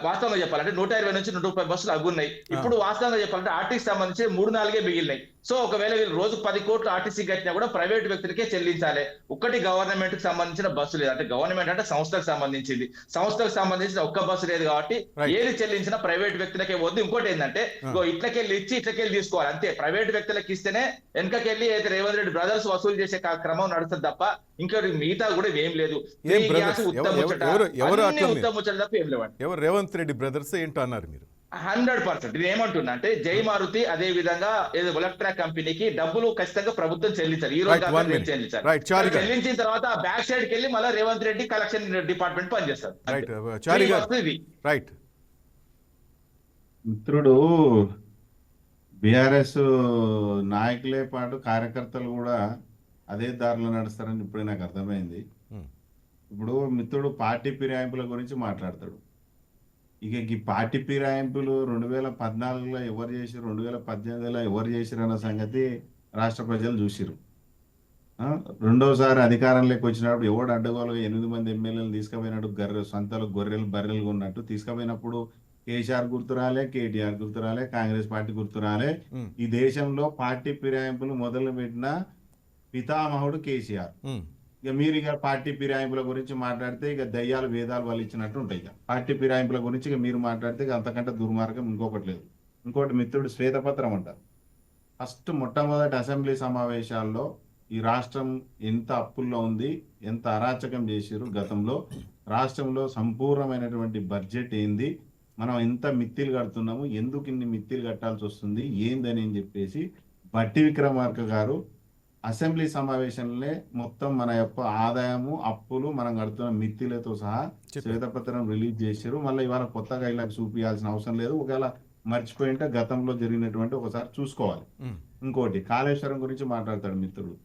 వాస్తవంగా చెప్పాలంటే 120 నుంచి 130 బస్సులు అవి ఉన్నాయి. ఇప్పుడు వాస్తవంగా చెప్పాలంటే ఆర్టీసీ సంబంధించి 3-4 మిగిలినాయి. సో ఒకవేళ వీళ్ళు రోజు 10 కోట్లు ఆర్టీసీ కట్టినా కూడా ప్రైవేట్ వ్యక్తులకే చెల్లించాలి. ఒకటి గవర్నమెంట్ కి సంబంధించిన బస్సు లేదు, అంటే గవర్నమెంట్ అంటే సంస్థకు సంబంధించిన ఒక్క బస్సు లేదు కాబట్టి ఏది చెల్లించినా ప్రైవేట్ వ్యక్తులకే వద్దు. ఇంకోటి ఏంటంటే ఇట్లకెళ్ళి తీసుకోవాలి అంతే. ప్రైవేట్ వ్యక్తులకు ఇస్తేనే వెనకకెళ్ళి అయితే రేవంత్ రెడ్డి బ్రదర్స్ వసూలు చేసే క్రమం నడుస్తుంది తప్ప ఇంకా మిగతా కూడా ఏం లేదు. ఎవరు రేవంత్ రెడ్డి బ్రదర్స్ ఏంటో అన్నారు మీరు? 100% ఇది ఏమంటున్నా అంటే జై మారుతి అదే విధంగా ఏదో ఎలక్ట్రా కంపెనీకి డబ్బులు ఖచ్చితంగా ప్రభుత్వం చెల్లించాలి. ఈ రోజు చెల్లించిన తర్వాత బ్యాక్ సైడ్ కి వెళ్ళి మళ్ళీ రేవంత్ రెడ్డి కలెక్షన్ డిపార్ట్మెంట్ పనిచేస్తారు. మిత్రుడు బీఆర్ఎస్ నాయకులే పాటు కార్యకర్తలు కూడా అదే దారిలో నడుస్తారని ఇప్పుడే నాకు అర్థమైంది. ఇప్పుడు మిత్రుడు పార్టీ ఫిరాయింపుల గురించి మాట్లాడతాడు. ఇక ఈ పార్టీ ఫిరాయింపులు 2014లో ఎవరు చేసిరు, 2018లో ఎవరు చేసిరు అన్న సంగతి రాష్ట్ర ప్రజలు చూసిరు. రెండోసారి అధికారంలోకి వచ్చినప్పుడు ఎవడు అడ్డగోలుగా 8 మంది ఎమ్మెల్యేలు తీసుకుపోయినట్టు సొంతలు గొర్రెలు బర్రెలు ఉన్నట్టు తీసుకుపోయినప్పుడు కేసీఆర్ గుర్తురాలే, కేటీఆర్ గుర్తురాలే, కాంగ్రెస్ పార్టీ గుర్తురాలే. ఈ దేశంలో పార్టీ ఫిరాయింపులు మొదలు పెట్టిన పితామహుడు కేసీఆర్. ఇక మీరు ఇక పార్టీ ఫిరాయింపుల గురించి మాట్లాడితే ఇక దయ్యాలు వేదాలు వాళ్ళు ఇచ్చినట్టు ఉంటాయి. ఇక పార్టీ ఫిరాయింపుల గురించి ఇక మీరు మాట్లాడితే అంతకంటే దుర్మార్గం ఇంకొకటి లేదు. ఇంకోటి మిత్రుడు శ్వేతపత్రం అంటారు. మొట్టమొదటి అసెంబ్లీ సమావేశాల్లో ఈ రాష్ట్రం ఎంత అప్పుల్లో ఉంది, ఎంత అరాచకం చేసిరు గతంలో, రాష్ట్రంలో సంపూర్ణమైనటువంటి బడ్జెట్ ఏంది, మనం ఎంత మిత్తిలు కడుతున్నాము, ఎందుకు ఇన్ని మిత్తిలు కట్టాల్సి వస్తుంది ఏందని అని చెప్పేసి బట్టి విక్రమార్క గారు అసెంబ్లీ సమావేశంలో మొత్తం మన యొక్క ఆదాయము, అప్పులు, మనం కడుతున్న మిత్తిలతో సహా శ్వేతపత్రం రిలీజ్ చేశారు. మళ్ళీ ఇవాళ కొత్తగా ఇలా చూపించాల్సిన అవసరం లేదు. ఒకవేళ మర్చిపోయింటే గతంలో జరిగినటువంటి ఒకసారి చూసుకోవాలి. ఇంకోటి కాళేశ్వరం గురించి మాట్లాడతాడు మిత్రుడు.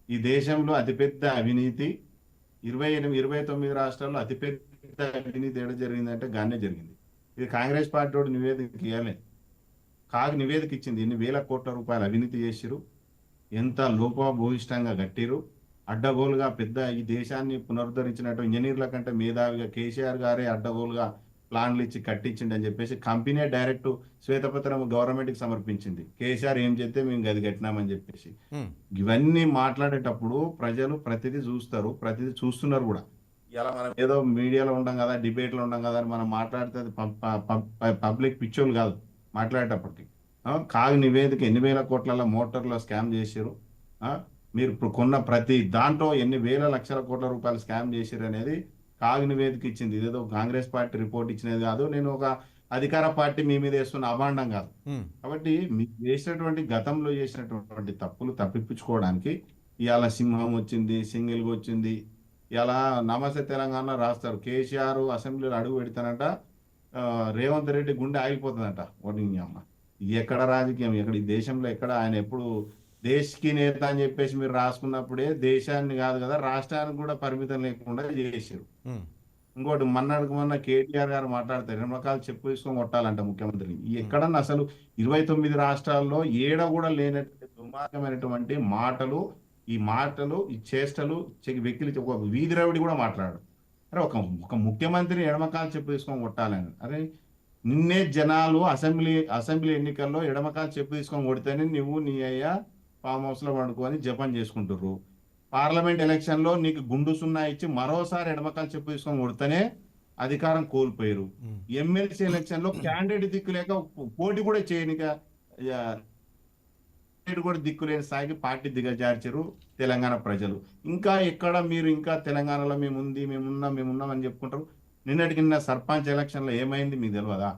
ఈ దేశంలో అతిపెద్ద అవినీతి 29 రాష్ట్రాల్లో అతిపెద్ద అవినీతి ఏడ జరిగిందంటే గానే జరిగింది. ఇది కాంగ్రెస్ పార్టీ వాడు నివేదిక ఇవ్వలే, కాగు నివేదిక ఇచ్చింది. ఎన్ని వేల కోట్ల రూపాయలు అవినీతి చేసిరు, ఎంత లోపభూయిష్టంగా కట్టిరు, అడ్డగోలుగా పెద్ద ఈ దేశాన్ని పునరుద్ధరించినట్టు ఇంజనీర్ల కంటే మేధావిగా కేసీఆర్ గారే అడ్డగోలుగా ప్లాన్లు ఇచ్చి కట్టించిండి అని చెప్పేసి కంపెనీ డైరెక్ట్ శ్వేతపత్రం గవర్నమెంట్కి సమర్పించింది. కేసీఆర్ ఏం చేస్తే మేము గది కట్టినామని చెప్పేసి. ఇవన్నీ మాట్లాడేటప్పుడు ప్రజలు ప్రతిదీ చూస్తారు, ప్రతిదీ చూస్తున్నారు కూడా. ఇలా మనం ఏదో మీడియాలో ఉండం కదా, డిబేట్లో ఉండం కదా అని మనం మాట్లాడితే పబ్లిక్ పిచ్చోళ్ళు కాదు మాట్లాడేటప్పటికి. కాగు నివేదిక 8,000 కోట్ల మోటార్లో స్కామ్ చేశారు, మీరు ఇప్పుడు కొన్న ప్రతి దాంట్లో ఎన్ని వేల లక్షల కోట్ల రూపాయలు స్కామ్ చేశారు అనేది కాగు నివేదిక ఇచ్చింది. ఇదేదో కాంగ్రెస్ పార్టీ రిపోర్ట్ ఇచ్చినది కాదు, నేను ఒక అధికార పార్టీ మీ మీద వేస్తున్న అభాండం కాదు. కాబట్టి మీరు చేసినటువంటి గతంలో చేసినటువంటి తప్పులు తప్పిపుచ్చుకోవడానికి ఇవాళ సింహం వచ్చింది, సింగిల్గా వచ్చింది. ఇలా నమస్తే తెలంగాణ రాస్తారు. కేసీఆర్ అసెంబ్లీలో అడుగు పెడతానంట, రేవంత్ రెడ్డి గుండె ఆగిపోతుందంట. ఓటింగ్ అమ్మ, ఇది ఎక్కడ రాజకీయం, ఎక్కడ ఈ దేశంలో ఎక్కడ ఆయన ఎప్పుడు దేశకి నేత అని చెప్పేసి మీరు రాసుకున్నప్పుడే దేశాన్ని కాదు కదా రాష్ట్రానికి కూడా పరిమితం లేకుండా చేసారు. ఇంకోటి మొన్న కేటీఆర్ గారు మాట్లాడతారు, 2 రకాలు చెప్పు తీసుకొని కొట్టాలంట ముఖ్యమంత్రిని. ఎక్కడన్నా అసలు 29 రాష్ట్రాల్లో ఏడ కూడా లేనటువంటి దుర్మార్గమైనటువంటి మాటలు, ఈ చేష్టలు వెక్కిలి ఒక వీధి రవిడి కూడా మాట్లాడు. అరే ఒక ముఖ్యమంత్రిని ఎడమకాలు చెప్పు తీసుకొని కొట్టాలని. అరే నిన్నే జనాలు అసెంబ్లీ ఎన్నికల్లో ఎడమకాలు చెప్పు తీసుకొని కొడితేనే నువ్వు నీ అయ్యా ఫామ్ హౌస్ లో పండుకొని జపం చేసుకుంటుర్రు. పార్లమెంట్ ఎలక్షన్ లో నీకు గుండు సున్నా ఇచ్చి మరోసారి ఎడమకాలు చెప్పు తీసుకొని కొడితేనే అధికారం కోల్పోయారు. ఎమ్మెల్సీ ఎలక్షన్ లో క్యాండిడేట్ దిక్కులేక పోటీ కూడా చేయనిక కూడా దిక్కులేని స్థాయికి పార్టీ దిగజార్చారు తెలంగాణ ప్రజలు. ఇంకా ఎక్కడ మీరు ఇంకా తెలంగాణలో మేమున్నాం అని చెప్పుకుంటారు. నిన్న సర్పంచ్ ఎలక్షన్ లో ఏమైంది మీకు తెలియదా?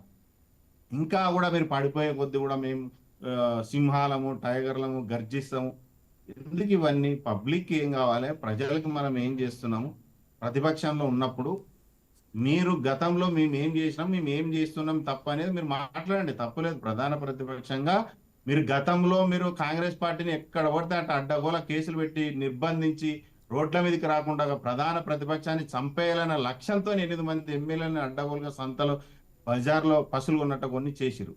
ఇంకా కూడా మీరు పడిపోయే కొద్ది కూడా మేము సింహాలము, టైగర్లము, గర్జిస్తాము. ఎందుకు ఇవన్నీ? పబ్లిక్ ఏం కావాలి, ప్రజలకు మనం ఏం చేస్తున్నాము? ప్రతిపక్షంలో ఉన్నప్పుడు మీరు గతంలో మేము ఏం చేస్తున్నాం తప్పు అనేది మీరు మాట్లాడండి, తప్పులేదు. ప్రధాన ప్రతిపక్షంగా మీరు గతంలో మీరు కాంగ్రెస్ పార్టీని ఎక్కడ పడితే అట్లా అడ్డగోల కేసులు పెట్టి నిర్బంధించి రోడ్ల మీదకి రాకుండా ప్రధాన ప్రతిపక్షాన్ని చంపేయాలన్న లక్ష్యంతో 8 మంది ఎమ్మెల్యేలను అడ్డగోలుగా సంతలో బజార్లో పసులు ఉన్నట్టు కొన్ని చేసిరు.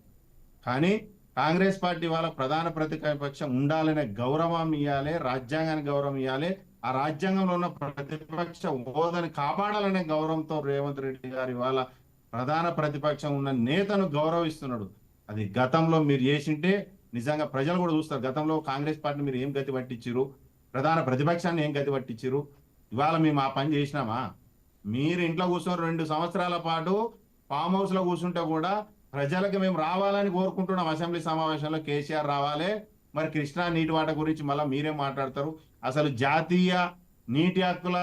కానీ కాంగ్రెస్ పార్టీ వాళ్ళ ప్రధాన ప్రతిపక్షం ఉండాలనే గౌరవం ఇవ్వాలి, రాజ్యాంగానికి గౌరవం ఇవ్వాలి. ఆ రాజ్యాంగంలో ఉన్న ప్రతిపక్ష హోదాని కాపాడాలనే గౌరవంతో రేవంత్ రెడ్డి గారి వాళ్ళ ప్రధాన ప్రతిపక్షం ఉన్న నేతను గౌరవిస్తున్నాడు. అది గతంలో మీరు చేసింటే నిజంగా ప్రజలు కూడా చూస్తారు. గతంలో కాంగ్రెస్ పార్టీ మీరు ఏం గతి పట్టించారు, ప్రధాన ప్రతిపక్షాన్ని ఏం గతి పట్టించారు. ఇవాళ మేము ఆ పని చేసినామా? మీరు ఇంట్లో కూర్చొని 2 సంవత్సరాల పాటు ఫామ్ హౌస్ లో కూర్చుంటే కూడా ప్రజలకు మేము రావాలని కోరుకుంటున్నాం. అసెంబ్లీ సమావేశంలో కేసీఆర్ రావాలి. మరి కృష్ణా నీటి వాట గురించి మళ్ళీ మీరే మాట్లాడతారు. అసలు జాతీయ నీటి హక్కుల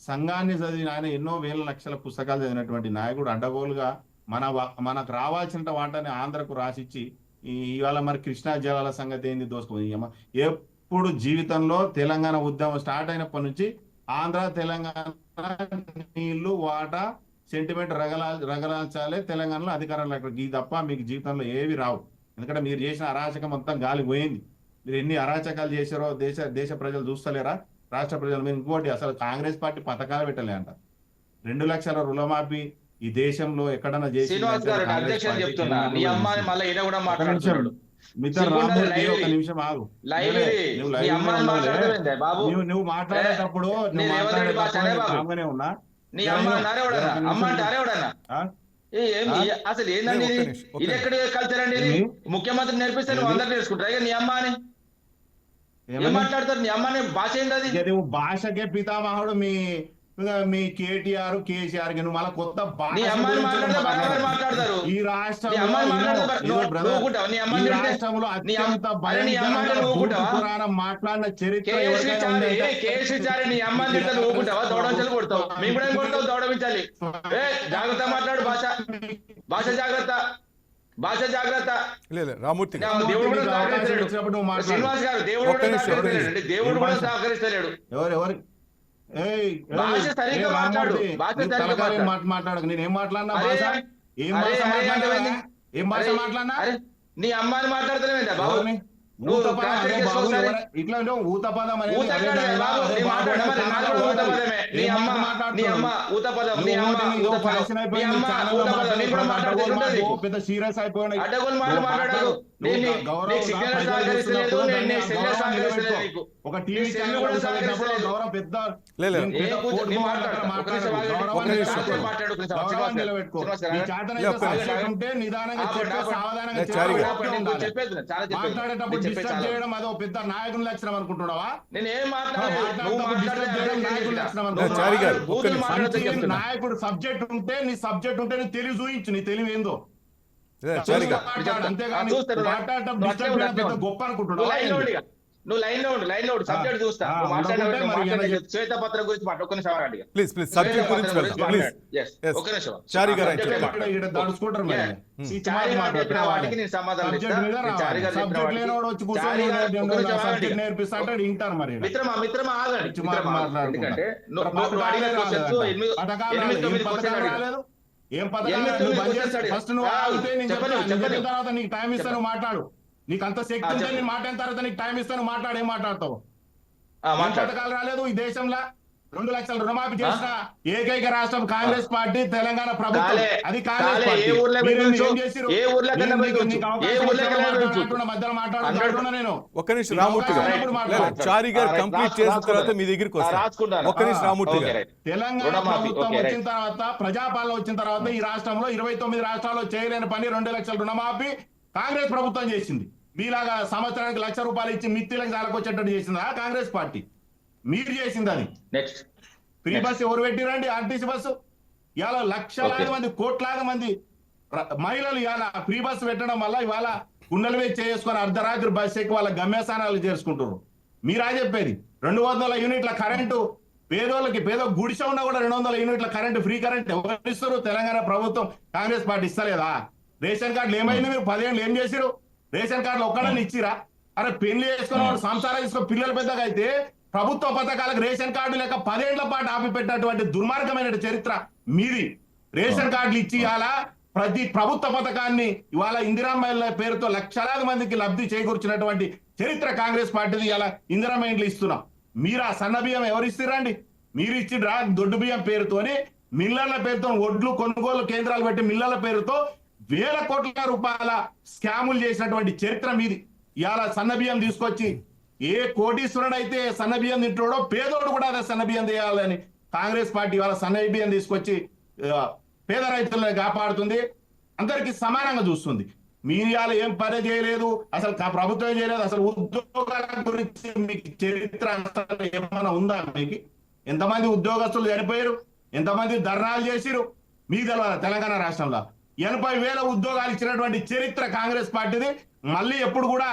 సంఘాన్ని చదివిన ఆయన, ఎన్నో వేల లక్షల పుస్తకాలు చదివినటువంటి నాయకుడు అడ్డగోలుగా మనకు రావాల్సిన వాటాన్ని ఆంధ్రకు రాసిచ్చి ఇవాళ మరి కృష్ణా జలాల సంగతి ఏంది దోసుకుని. ఎప్పుడు జీవితంలో తెలంగాణ ఉద్యమం స్టార్ట్ అయినప్పటి నుంచి ఆంధ్ర తెలంగాణ నీళ్లు వాటా సెంటిమెంట్ రగలాల్చాలే, తెలంగాణలో అధికారంలో ఈ తప్ప మీకు జీవితంలో ఏవి రావు. ఎందుకంటే మీరు చేసిన అరాచకం మొత్తం గాలి పోయింది. మీరు ఎన్ని అరాచకాలు చేశారో దేశ ప్రజలు చూస్తలేరా? రాష్ట్ర ప్రజలు. మీరు ఇంకోటి, అసలు కాంగ్రెస్ పార్టీ పథకాలు పెట్టలే అంట. 2 లక్షల రుణమాఫీ ఈ దేశంలో ఎక్కడన్నా చేసి నిమిషం ఆగు. నువ్వు మాట్లాడేటప్పుడు ఉన్నా అసలు ఏంటండి ఇది? ఎక్కడ కల్చర్ అండి? ముఖ్యమంత్రి నేర్పిస్తే నువ్వు అందరు నేర్చుకుంటారా? నీ అమ్మ అని ఏం మాట్లాడతారు? నీ అమ్మ అనే భాష ఏంటి? అది భాషకే పితామహుడు మీ మీ కేటీఆర్ కేసీఆర్ నువ్వు మళ్ళీ కొత్త నీ అమ్మాయిని మాట్లాడితే బరాబర్ మాట్లాడతారు. ఈ నీ రాష్ట్రంలో అమ్మాయిని మాట్లాడితే నువ్వు ఊరుకుంటావా? నీ ఈ అమ్మాయిని తిడితే రాష్ట్రంలో నీ అత్యంత అరే నీ అమ్మాయిని భయంకరంగా ఊరుకుంటావా? బూతు పురాణం మాట్లాడిన చరిత్ర కేఎస్వి ఎవరికైనా చారి ఉందంటే కేఎస్వి చారి నీ అమ్మాయిని తిడితే నువ్వు ఊరుకుంటావా? దౌడంచలు కొడతావు. మేము కూడా ఏం కొడతావు? దౌడమించాలి. జాగ్రత్త మాట్లాడు. భాష జాగ్రత్త. భాష జాగ్రత్త. లేదు రామూర్తి గారు. దేవుడు కూడా నీకు అవకాశం సహకరిస్తలేడు. ఇచ్చినప్పుడు నువ్వు మాట్లాడు. శ్రీనివాస్ గారు దేవుడు ఒక్క కూడా నిమిషం, ఒక్క సహకరిస్తలేడు. నిమిషం. దేవుడు కూడా సహకరిస్తలేడు. ఎవరు ఏయ్, భాష సరిగ్గా మాట్లాడు. భాష సరిగ్గా మాట్లాడు. మాట్లాడకు. నేను ఏం మాట్లాడినా అరే, భాష ఏం భాష అరే, మాట్లాడినా అరే, ఏం భాష అరే, మాట్లాడినా అరే నీ అమ్మాయిని మాట్లాడతలేవేంటా బాబు? ఎవరిని? నువ్వు ఊతపదం కాంట్రాక్ట్ అదే బాబు, చేసుకోసారి. ఇట్లా అంటే ఊతపదం అనేది ఊత అదే కాదు దానిలా, బాబు, అదే నీ బాబు మాట్లాడు. అనేది మరి చాలా నాది కూడా బాగుంది. ఊతపదమే. నీ ఏం అమ్మ మాట్లాడుతున్నావు? నీ అమ్మ ఊతపదం. నీ నువ్వు అమ్మ ఒకటి నీకు ఊతపదం. ఫ్యాషన్ నీ అయిపోయింది, అమ్మ ఛానల్లో ఊతపదం. నేను కూడా మాట్లాడేది ఉంటుంది. పెద్ద సీరియస్ అయిపోయినాయి. అడ్డగోలు మాటలు మాట్లాడారు. నీకు సిగ్నల్ సహకరిస్తలేదు. నేను సిగ్నల్ సహకరిస్తలేదు నీకు. ఒక నీ టీవీ సెల్ ఛానల్ కూడా కూర్చోబెట్టినప్పుడు సహకరిస్తలేదు. గౌరవం పెద్ద లేదు. నేను పెద్ద కోర్టు నేను మాట్లాడను, మాట్లాడు. ఒక్క నిమిషం ఆగండి. గౌరవాన్ని ఒక్క నిమిషం. నిలబెట్టుకో. మాట్లాడు. ఒక్క నిమిషం. గౌరవాన్ని నిలబెట్టుకో. శ్రీనివాస్ గారు, నీ ఆగండి. చేతనైతే ఒక్క నిమిషం. సబ్జెక్ట్ ఉంటే నిదానంగా ఆపండి, చెప్పు, ఆపండి. సావధానంగా లేదు, చెప్పు, చారి గారు. ఓపిక నేను ఉండాలి. చెప్పేది చాలా చెప్పేది. మాట్లాడేటప్పుడు నేను చెప్పేది డిస్టర్బ్ చాలా. చేయడం అదో పెద్ద నాయకుని లక్షణం అనుకుంటున్నావా? నేను ఏం మాట్లాడలేదు. నువ్వు మాట్లాడేటప్పుడు డిస్టర్బ్ చేయడం నాయకుని లక్షణం అనుకుంటున్నావా? చారి గారు, ఒక్క బూతులు నిమిషం. మాట్లాడొద్దని మంచి చెప్తున్నా. నాయకుడు సబ్జెక్ట్ ఉంటే నీ సబ్జెక్ట్ ఉంటే నీ తెలివి చూయించు, నీ తెలివి ఏందో లేదు, చారి గారు. మాట్లాడు. అంతేగాని చూస్తాను. మాట్లాడటం నువ్వు డిస్టర్బ్ చేయడం పెద్ద గొప్ప నువ్వు అనుకుంటున్నావా? లైన్ లో ఉండు ఇక. నువ్వు లైన్ లో ఉండు. లైన్ లో ఉండు. సబ్జెక్ట్ చూస్తా. నువ్వు ఉండకుంటే మరి మాట్లాడే శ్వేతపత్రం గురించి మాట్లాడు. ఒక్క నిమిషం ఆగండి ఇక. ప్లీజ్ ప్లీజ్ సబ్జెక్ట్ గురించి వెళ్దాం ప్లీజ్. Yes. Yes. ఒక్క నిమిషం. చారి గారు సబ్జెక్ట్ అయితే. మాట్లాడు. ఇక్కడ దడుచుకుంటారు మరి. Yeah. చారి గారు చెప్పిన వాటికి నేను సమాధానం సబ్జెక్ట్ ఇస్తా. మీద నేను చారి గారు చెప్పిన సబ్జెక్ట్ వాటికి. లేనివాడు వచ్చి చారి కూర్చొని గారు ఒక్క నిమిషం ఆగండి సబ్జెక్ట్ ఇక. నేర్పిస్తా అంటే వింటారు మరి. మిత్రమా ఆగండి. పిచ్చి మిత్రమా మాటలు ఆగండి. మాట్లాడుకుంటా. ఎందుకంటే నువ్వు పథకాలు అడిగిన రాలేదు క్వశ్చన్స్ అంట. 8 పథకాలు 9 రాలేదు. ఏం క్వశ్చన్స్ పథకాలు అడిగాను. రాలేదు? ఏం పథకాలు 8 రాలేదు? నువ్వు 9 బంద్ క్వశ్చన్స్ చేసి ఫస్ట్ నువ్వు అడిగాను. ఆగితే నేను చెప్పండి, చెప్తాను. నేను చెప్పండి. చెప్పిన తర్వాత నీకు టైం ఇస్తాను మాట్లాడు. నీకు అంత శక్తి ఉంటే చెప్పండి. నేను మాట్లాడిన తర్వాత నీకు టైం ఇస్తాను మాట్లాడు. ఏం మాట్లాడతావు? ఏం మాట్లాడు. పథకాలు రాలేదు ఈ దేశంలో? 2 లక్షల రుణమాఫీ చేసిన ఏకైక రాష్ట్రం కాంగ్రెస్ పార్టీ, తెలంగాణ ప్రభుత్వం. కాలే. అది కాంగ్రెస్ కాలే. పార్టీ. ఏ ఊర్లో మీరు పోయి ఏం నుంచో? చేసిరు? ఏ ఊర్లో కన్నా నేను పోయి నీకు నుంచో? అవకాశం ఏ ఊర్లో ఇచ్చాను, కన్నా పోయి మాట్లాడు, నుంచో? మధ్యలో అందరూ- మాట్లాడుతున్నా నేను. ఒక్క నిమిషం రామూర్తి గారు. లేదు, చారి గారు కంప్లీట్ చేసిన తర్వాత మీ దగ్గరికి వస్తాను. రాసుకుంటాను. ఒక్క నిమిషం రామూర్తి గారు. తెలంగాణ రుణమాఫీ. ప్రభుత్వం ఓకే, వచ్చిన రైట్. తర్వాత, ప్రజాపాలన వచ్చిన తర్వాత ఈ రాష్ట్రంలో 29 రాష్ట్రాల్లో చేయలేని పని 2 లక్షల రుణమాఫీ కాంగ్రెస్ ప్రభుత్వం చేసింది. మీలాగా సంవత్సరానికి ₹1,00,000 ఇచ్చి మిత్తిలకు చాలకొచ్చేటట్టు చేసిందా కాంగ్రెస్ పార్టీ? మీరు చేసింది అది. నెక్స్ట్ ఫ్రీ బస్ ఎవరు పెట్టిరండి? RTC bus. ఇవాళ లక్షలాది Okay. మంది, కోట్లాది మంది మహిళలు ఇవాళ ఫ్రీ బస్ పెట్టడం వల్ల ఇవాళ గుండెలు వేచి చేసుకొని అర్ధరాత్రి బస్ ఎక్కి వాళ్ళ గమ్యస్థానాలు చేసుకుంటున్నారు. మీరా చెప్పేది 200 యూనిట్ల కరెంటు పేదోళ్ళకి, పేద గుడిసె ఉన్నా కూడా 200 యూనిట్ల కరెంటు, ఫ్రీ కరెంట్ ఎవరు ఇస్తారు? తెలంగాణ ప్రభుత్వం, కాంగ్రెస్ పార్టీ ఇస్తలేదా? రేషన్ కార్డులు ఏమైంది? మీరు 10 ఏళ్ళు ఏం చేసిరు? రేషన్ కార్డులు ఒక్కడని ఇచ్చిరా? అరే పెళ్లి చేసుకున్న వాడు, సంసారం చేసుకుని పిల్లలు పెద్దగా అయితే ప్రభుత్వ పథకాలకు రేషన్ కార్డు లేక 10 ఏళ్ల పాటు ఆపి పెట్టినటువంటి దుర్మార్గమైన చరిత్ర మీది. రేషన్ కార్డులు ఇచ్చి ఇవాళ ప్రతి ప్రభుత్వ పథకాన్ని ఇవాళ ఇందిరామ్మ పేరుతో లక్షలాది మందికి లబ్ధి చేకూర్చినటువంటి చరిత్ర కాంగ్రెస్ పార్టీది. ఇలా ఇందిరామ్మ ఇండ్లు ఇస్తున్నాం. మీరు ఆ సన్న బియ్యం ఎవరు ఇస్తారండి? మీరు ఇచ్చిండ్రా దొడ్డు బియ్యం పేరుతోని, మిల్లర్ల పేరుతో ఒడ్లు కొనుగోలు కేంద్రాలు పెట్టి మిల్లర్ల పేరుతో వేల కోట్ల రూపాయల స్కాములు చేసినటువంటి చరిత్ర మీది. ఇవాళ సన్న బియ్యం తీసుకొచ్చి ఏ కోటీశ్వరుడైతే సన్న బియ్యం తింటాడో పేదోడు కూడా అదే సన్న బియ్యం తీయాలని కాంగ్రెస్ పార్టీ ఇవాళ సన్న బియ్యం తీసుకొచ్చి పేద రైతులను కాపాడుతుంది, అందరికి సమానంగా చూస్తుంది. మీరు ఇవాళ ఏం పని చేయలేదు, అసలు ప్రభుత్వం చేయలేదు. అసలు ఉద్యోగాల గురించి మీకు చరిత్ర అసలు ఏమైనా ఉందా? మీకు ఎంతమంది ఉద్యోగస్తులు చనిపోయారు, ఎంతమంది ధర్నాలు చేసిరు మీకు తెలియదు. తెలంగాణ రాష్ట్రంలో 80,000 ఉద్యోగాలు ఇచ్చినటువంటి చరిత్ర కాంగ్రెస్ పార్టీది. మళ్ళీ ఎప్పుడు కూడా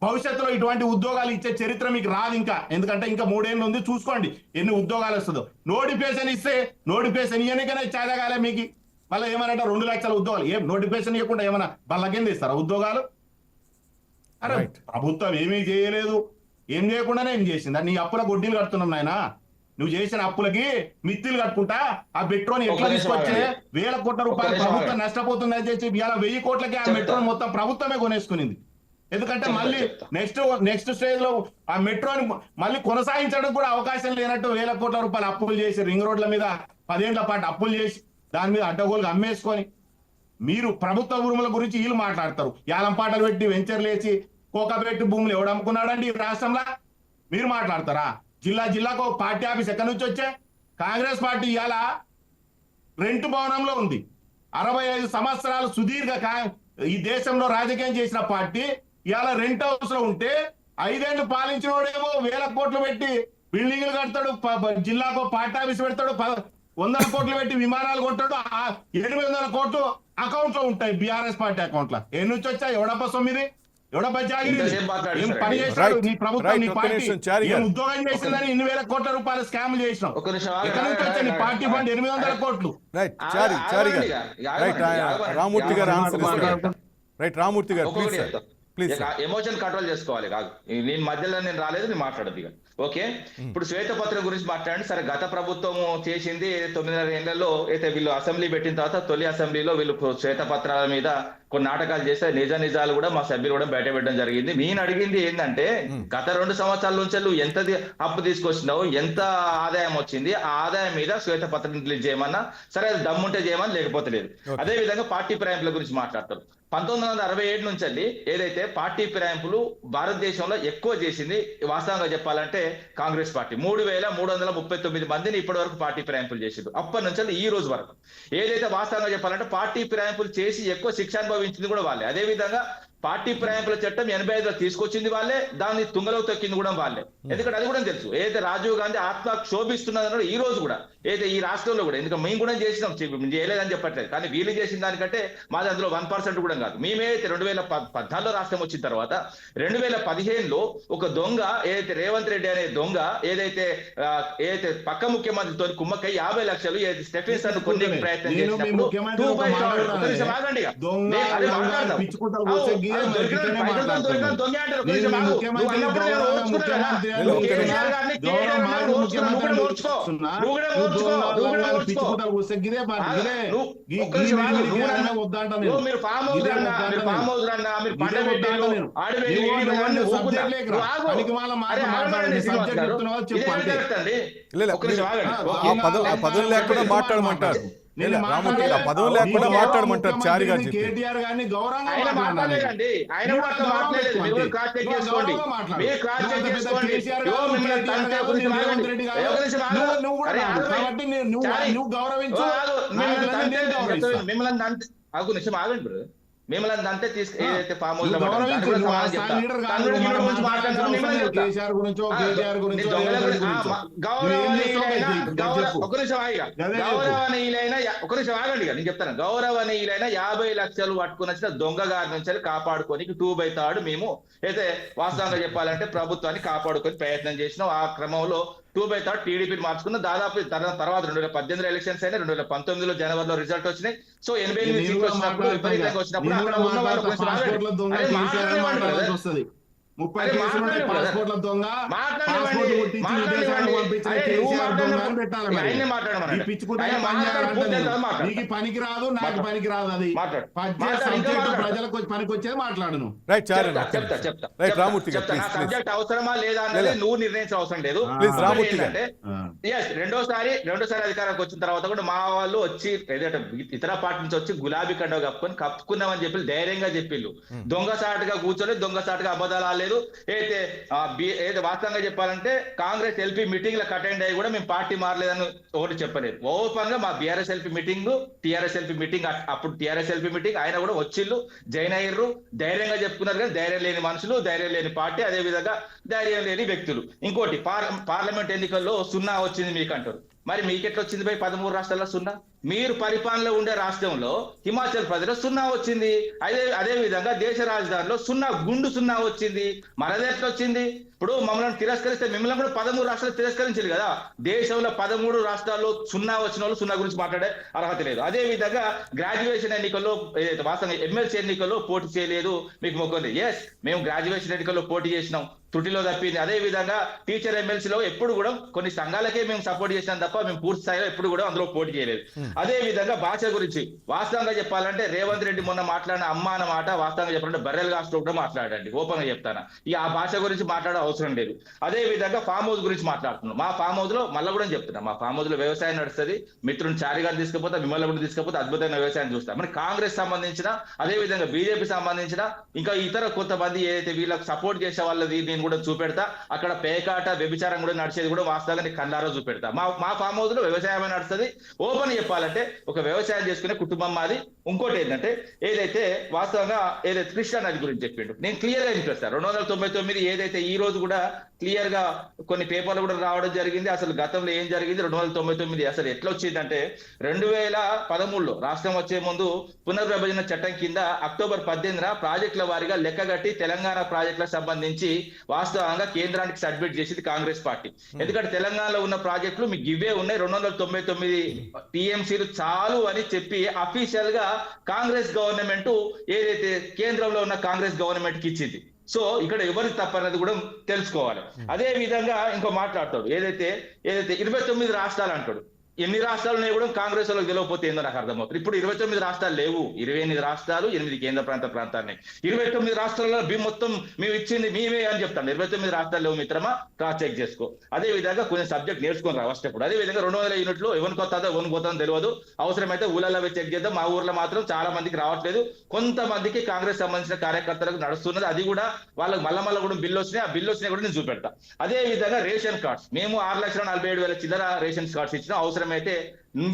భవిష్యత్తులో ఇటువంటి ఉద్యోగాలు ఇచ్చే చరిత్ర మీకు రాదు ఇంకా. ఎందుకంటే ఇంకా 3 ఏళ్ళు ఉంది, చూసుకోండి ఎన్ని ఉద్యోగాలు వస్తుందో. నోటిఫికేషన్ ఇస్తే నోటిఫికేషన్ ఇవ్వనికనే చేదగాలే మీకు. మళ్ళీ ఏమనంటే 2 లక్షల ఉద్యోగాలు, ఏం నోటిఫికేషన్ ఇవ్వకుండా ఏమన్నా బల్ల కింద ఇస్తారా ఉద్యోగాలు? అరే ప్రభుత్వం ఏమీ చేయలేదు, ఏం చేయకుండానే ఏం చేసింది? నీ అప్పుల గొడ్డీలు కడుతున్నాం నాయన. నువ్వు చేసిన అప్పులకి మిత్తిలు కట్టుకుంటా ఆ మెట్రోని ఎట్లా తీసుకొచ్చే వేల కోట్ల రూపాయలు ప్రభుత్వం నష్టపోతుందని చెప్పి ఇవాళ 1000 కోట్లకి ఆ మెట్రోని మొత్తం ప్రభుత్వమే కొనేసుకునింది. ఎందుకంటే మళ్ళీ నెక్స్ట్ స్టేజ్ లో ఆ మెట్రోని మళ్ళీ కొనసాగించడం కూడా అవకాశం లేనట్టు వేల కోట్ల రూపాయలు అప్పులు చేసి, రింగ్ రోడ్ల మీద 10 ఏళ్ల పాటు అప్పులు చేసి దాని మీద అడ్డగోలుగా అమ్మేసుకొని మీరు ప్రభుత్వ భూముల గురించి వీళ్ళు మాట్లాడతారు. యాలం పాటలు పెట్టి వెంచర్లు వేసి కోకబెట్టి భూములు ఎవడు అమ్ముకున్నాడండి ఈ రాష్ట్రంలో? మీరు మాట్లాడతారా? జిల్లాకు ఒక పార్టీ ఆఫీస్ ఎక్కడి నుంచి వచ్చే? కాంగ్రెస్ పార్టీ ఇవాళ రెంట్ భవనంలో ఉంది. 65 సంవత్సరాలు సుదీర్ఘ ఈ దేశంలో రాజకీయం చేసిన పార్టీ ఇవాళ రెంట్ హౌస్ లో ఉంటే 5 ఏళ్లు పాలించిన వాడేమో వేల కోట్లు పెట్టి బిల్డింగ్లు కడతాడు, జిల్లాకు పార్టీ ఆఫీస్ పెడతాడు, 100 కోట్లు పెట్టి విమానాలు కొంటాడు, 800 కోట్లు అకౌంట్ లో ఉంటాయి బీఆర్ఎస్ పార్టీ అకౌంట్ లో. ఎన్ని నుంచి వచ్చా? ఎవడబ్బా సొమ్మిది, ఎవడబ్బా జాగిరి? ఏం పని చేశాడు నీ ప్రభుత్వం, నీ పార్టీ? ఏం ఉద్యోగం చేసిందని ఇన్ని వేల కోట్ల రూపాయలు స్కామ్ చేసినాం? ఎక్కడి నుంచి వచ్చా నీ పార్టీ ఫండ్ 800 కోట్లు? రైట్ చారి గారు, రైట్ రామూర్తి గారు ఆన్సర్ ఇస్తారు. రైట్ రామూర్తి గారు please sir, please. Emotion control చేసుకోవాలి. కాదు నేను మధ్యలో నేను రాలేదు, నేను మాట్లాడదు ఇక. ఓకే, ఇప్పుడు శ్వేతపత్రం గురించి మాట్లాడండి. సరే, గత ప్రభుత్వం చేసింది 9.5 ఏళ్లలో అయితే వీళ్ళు అసెంబ్లీ పెట్టిన తర్వాత తొలి అసెంబ్లీలో వీళ్ళు శ్వేతపత్రాల మీద కొన్ని నాటకాలు చేస్తే నిజాలు కూడా మా సభ్యులు కూడా బయట పెట్టడం జరిగింది. నేను అడిగింది ఏంటంటే, గత 2 సంవత్సరాల నుంచి నువ్వు ఎంత అప్పు తీసుకొచ్చినావు, ఎంత ఆదాయం వచ్చింది, ఆ ఆదాయం మీద శ్వేతపత్రం రిలీజ్ చేయమన్నా సరే, అది దమ్ముంటే చేయమని, లేకపోతే లేదు. అదే విధంగా పార్టీ ఫిరాయింపుల గురించి మాట్లాడతారు. 1967 నుంచి వెళ్ళి ఏదైతే పార్టీ ఫిరాయింపులు భారతదేశంలో ఎక్కువ చేసింది వాస్తవంగా చెప్పాలంటే కాంగ్రెస్ పార్టీ. 3,339 మందిని ఇప్పటి వరకు పార్టీ ఫిరాయింపులు చేసింది. అప్పటి నుంచి ఈ రోజు వరకు ఏదైతే వాస్తవంగా చెప్పాలంటే పార్టీ ఫిరాయింపులు చేసి ఎక్కువ శిక్ష అనుభవించింది కూడా వాళ్ళే. అదే విధంగా పార్టీ ఫిరాయింపుల చట్టం 85లో తీసుకొచ్చింది వాళ్ళే, దాన్ని తుంగలో తొక్కింది కూడా వాళ్ళే. ఎందుకంటే అది కూడా తెలుసు, ఏదైతే రాజీవ్ గాంధీ ఆత్మ క్షోభిస్తున్నది ఈ రోజు కూడా ఏదైతే ఈ రాష్ట్రంలో కూడా, ఎందుకంటే మేము కూడా చేసినాం, చేయలేదని చెప్పట్లేదు, కానీ వీళ్ళు చేసిన దానికంటే మాది అందులో 1% కూడా కాదు. మేమేదైతే 2014లో రాష్ట్రం వచ్చిన తర్వాత 2015లో ఒక దొంగ ఏదైతే రేవంత్ రెడ్డి అనే దొంగ ఏదైతే పక్క ముఖ్యమంత్రితో కుమ్మక్కై 50 లక్షలు ఏదైతే స్టెఫెన్సన్ కొన్ని ప్రయత్నం చేసినప్పుడు మీరు ఫామ్ హౌస్ అన్నా, మీరు పంట పెట్టారు, పదం లేకుండా మాట్లాడమంటారు. పదం లేకుండా మాట్లాడమంటారు చారి గారు. కేటీఆర్ గారిని గౌరవంగా ఆయన మాట్లాడలేదండి, ఆయన కూడా అట్లా మాట్లాడలేదు. మీరు క్రాస్ చెక్ చేసుకోండి, మీరు క్రాస్ చెక్ చేసుకోండి. నువ్వు గౌరవించు, మిమ్మల్ని అంతే ఒక నిమిషం ఆగండి బ్రదర్. మిమ్మల్ని అంతే తీసుకు ఏదైతే ఫామ్ హౌస్ ఆగండి, నేను చెప్తాను. గౌరవనీయులైన 50 లక్షలు పట్టుకుని వచ్చిన దొంగ గారి నుంచి కాపాడుకొని 2/3 మేము అయితే వాస్తవంగా చెప్పాలంటే ప్రభుత్వాన్ని కాపాడుకొని ప్రయత్నం చేసినాం. ఆ క్రమంలో 2/3 టీడీపీని మార్చుకున్న. దాదాపు తర్వాత 2018 ఎలక్షన్స్ అయినా, 2019లో జనవరిలో రిజల్ట్ వచ్చినాయి. సో 88 సీట్లు వచ్చినప్పుడు విపరీతంగా వచ్చినప్పుడు అక్కడ ఉన్న వాళ్ళు కొంచెం 30 కేసులు పాస్పోర్ట్ల దొంగ, పాస్పోర్ట్ కొట్టించి విదేశాలకు పంపించిన కేసీఆర్ దొంగ అని పెట్టాలి. మరి ఈ పిచ్చుకుంటే నీకు పనికి రాదు, నాకు పనికి రాదు. అది సబ్జెక్ట్ ప్రజలకు పనికి వచ్చేది మాట్లాడును. సబ్జెక్ట్ అవసరమా లేదా అనేది నువ్వు నిర్ణయించిన అవసరం లేదు. రెండోసారి అధికారానికి వచ్చిన తర్వాత కూడా మా వాళ్ళు వచ్చి ఏదైతే ఇతర పార్టీ నుంచి వచ్చి గులాబీ కండ కప్పుకున్నామని చెప్పి ధైర్యంగా చెప్పిళ్ళు. దొంగసాటుగా కూర్చొని దొంగసాటుగా అబద్ధాలు లేదు. అయితే వాస్తవంగా చెప్పాలంటే కాంగ్రెస్ ఎల్పీ మీటింగ్ లకు అటెండ్ అయ్యి కూడా మేము పార్టీ మారలేదని ఒకటి చెప్పలేదు. ఓపెన్ గా మా BRS LP meeting, TRS LP meeting, అప్పుడు టీఆర్ఎస్ ఎల్పీ మీటింగ్ ఆయన కూడా వచ్చిళ్ళు, జాయిన్ అయ్యారు, ధైర్యంగా చెప్పుకున్నారు. కానీ ధైర్యం లేని మనుషులు, ధైర్యం లేని పార్టీ, అదే విధంగా ధైర్యం లేని వ్యక్తులు. ఇంకోటి పార్లమెంట్ ఎన్నికల్లో 0 వచ్చింది మీకు అంటారు. మరి మీకెట్లా వచ్చింది పోయి 13 రాష్ట్రాల్లో 0? మీరు పరిపాలనలో ఉండే రాష్ట్రంలో హిమాచల్ ప్రదేశ్ 0 వచ్చింది. అదే విధంగా దేశ రాజధానిలో 0 వచ్చింది. మనది ఎట్లా వచ్చింది? ఇప్పుడు మమ్మల్ని తిరస్కరిస్తే మిమ్మల్ని కూడా 13 రాష్ట్రాలు తిరస్కరించారు కదా. దేశంలో 13 రాష్ట్రాల్లో 0 వచ్చిన వాళ్ళు 0 గురించి మాట్లాడే అర్హత లేదు. అదే విధంగా గ్రాడ్యుయేషన్ ఎన్నికల్లో వాస్తవంగా ఎమ్మెల్సీ ఎన్నికల్లో పోటీ చేయలేదు మీకు మొక్కండి. ఎస్, మేము గ్రాడ్యుయేషన్ ఎన్నికల్లో పోటీ చేసినాం, త్రుటిలో తప్పింది. అదే విధంగా టీచర్ ఎమ్మెల్సీలో ఎప్పుడు కూడా కొన్ని సంఘాలకే మేము సపోర్ట్ చేసినాం తప్ప మేము పూర్తి స్థాయిలో ఎప్పుడు కూడా అందులో పోటీ చేయలేదు. అదే విధంగా భాష గురించి వాస్తవంగా చెప్పాలంటే రేవంత్ రెడ్డి మొన్న మాట్లాడిన అమ్మ అన్న మాట వాస్తవంగా చెప్పాలంటే బర్రెల్ కాస్ట్ కూడా మాట్లాడండి, ఓపెన్ గా చెప్తాను. ఇక ఆ భాష గురించి మాట్లాడే అవసరం లేదు. అదే విధంగా ఫామ్ హౌస్ గురించి మాట్లాడుతున్నాం. మా ఫామ్ హౌస్ లో మళ్ళీ కూడా చెప్తున్నాం, మా ఫామ్ హౌస్ లో వ్యవసాయం నడుస్తుంది. మిత్రుని చారి గారు తీసుకపోతే మిమ్మల్ని కూడా తీసుకపోతే అద్భుతమైన వ్యవసాయం చూస్తాం. మరి కాంగ్రెస్ సంబంధించిన, అదే విధంగా బీజేపీ సంబంధించిన, ఇంకా ఇతర కొంతమంది ఏదైతే వీళ్ళకి సపోర్ట్ చేసే వాళ్ళది నేను కూడా చూపెడతా. అక్కడ పేకాట, వ్యభిచారం కూడా నడిచేది కూడా వాస్తవంగా కళ్ళారో చూపెడతా. మా ఫామ్ హౌస్ లో వ్యవసాయమే నడుస్తుంది. ఓపెన్ చెప్పాలంటే ఒక వ్యవసాయం చేసుకునే కుటుంబం మాది. ఇంకోటి ఏంటంటే ఏదైతే వాస్తవంగా ఏదైతే కృష్ణా నది గురించి చెప్పిండు, నేను క్లియర్ గా చెప్పేస్తాను. 299 ఏదైతే ఈ రోజు కూడా క్లియర్ గా కొన్ని పేపర్లు కూడా రావడం జరిగింది. అసలు గతంలో ఏం జరిగింది 299 అసలు ఎట్లా వచ్చిందంటే 2013లో రాష్ట్రం వచ్చే ముందు పునర్విభజన చట్టం కింద అక్టోబర్ 18న ప్రాజెక్టుల వారీగా లెక్కగట్టి తెలంగాణ ప్రాజెక్టులకు సంబంధించి వాస్తవంగా కేంద్రానికి సబ్మిట్ చేసింది కాంగ్రెస్ పార్టీ. ఎందుకంటే తెలంగాణలో ఉన్న ప్రాజెక్టులు మీకు ఇవే ఉన్నాయి, 299 టీఎంసీలు చాలు అని చెప్పి అఫీషియల్ గా కాంగ్రెస్ గవర్నమెంట్ ఏదైతే కేంద్రంలో ఉన్న కాంగ్రెస్ గవర్నమెంట్ కి ఇచ్చింది. సో ఇక్కడ ఎవరికి తప్పన్నది కూడా తెలుసుకోవాలి. అదే విధంగా ఇంకో మాట్లాడతాడు, ఏదైతే 29 రాష్ట్రాలు అంటాడు. ఎన్ని రాష్ట్రాలు ఉన్నాయి కూడా కాంగ్రెస్ వాళ్ళకి తెలియకపోతే ఏందో నాకు అర్థమవుతుంది. ఇప్పుడు 29 రాష్ట్రాలు లేవు, 28 రాష్ట్రాలు, 8 కేంద్ర ప్రాంతాన్ని 29 రాష్ట్రాల్లో మొత్తం మేము ఇచ్చింది మేమే అని చెప్తాను. 29 రాష్ట్రాలు లేవు మిత్రమా, క్రాస్ చెక్ చేసుకో. అదే విధంగా కొంచెం సబ్జెక్ట్ నేర్చుకొని రా ఫస్ట్. అదే విధంగా 200 యూనిట్లు ఎవరికి వస్తుందో ఎవరికి పోతుందో తెలియదు. అవసరమైతే ఊళ్ళలో చెక్ చేద్దాం. మా ఊర్లో మాత్రం చాలా మందికి రావట్లేదు, కొంతమందికి కాంగ్రెస్ సంబంధించిన కార్యకర్తలకు నడుస్తున్నది. అది కూడా వాళ్ళకి మళ్ళీ కూడా బిల్లు వచ్చినాయి. ఆ బిల్లు వచ్చినాయి కూడా నేను చూపెడతా. అదే విధంగా రేషన్ కార్డ్స్ మేము 6,47,000 చిల్లర రేషన్ కార్డ్స్ ఇచ్చినా. అవసరమైతే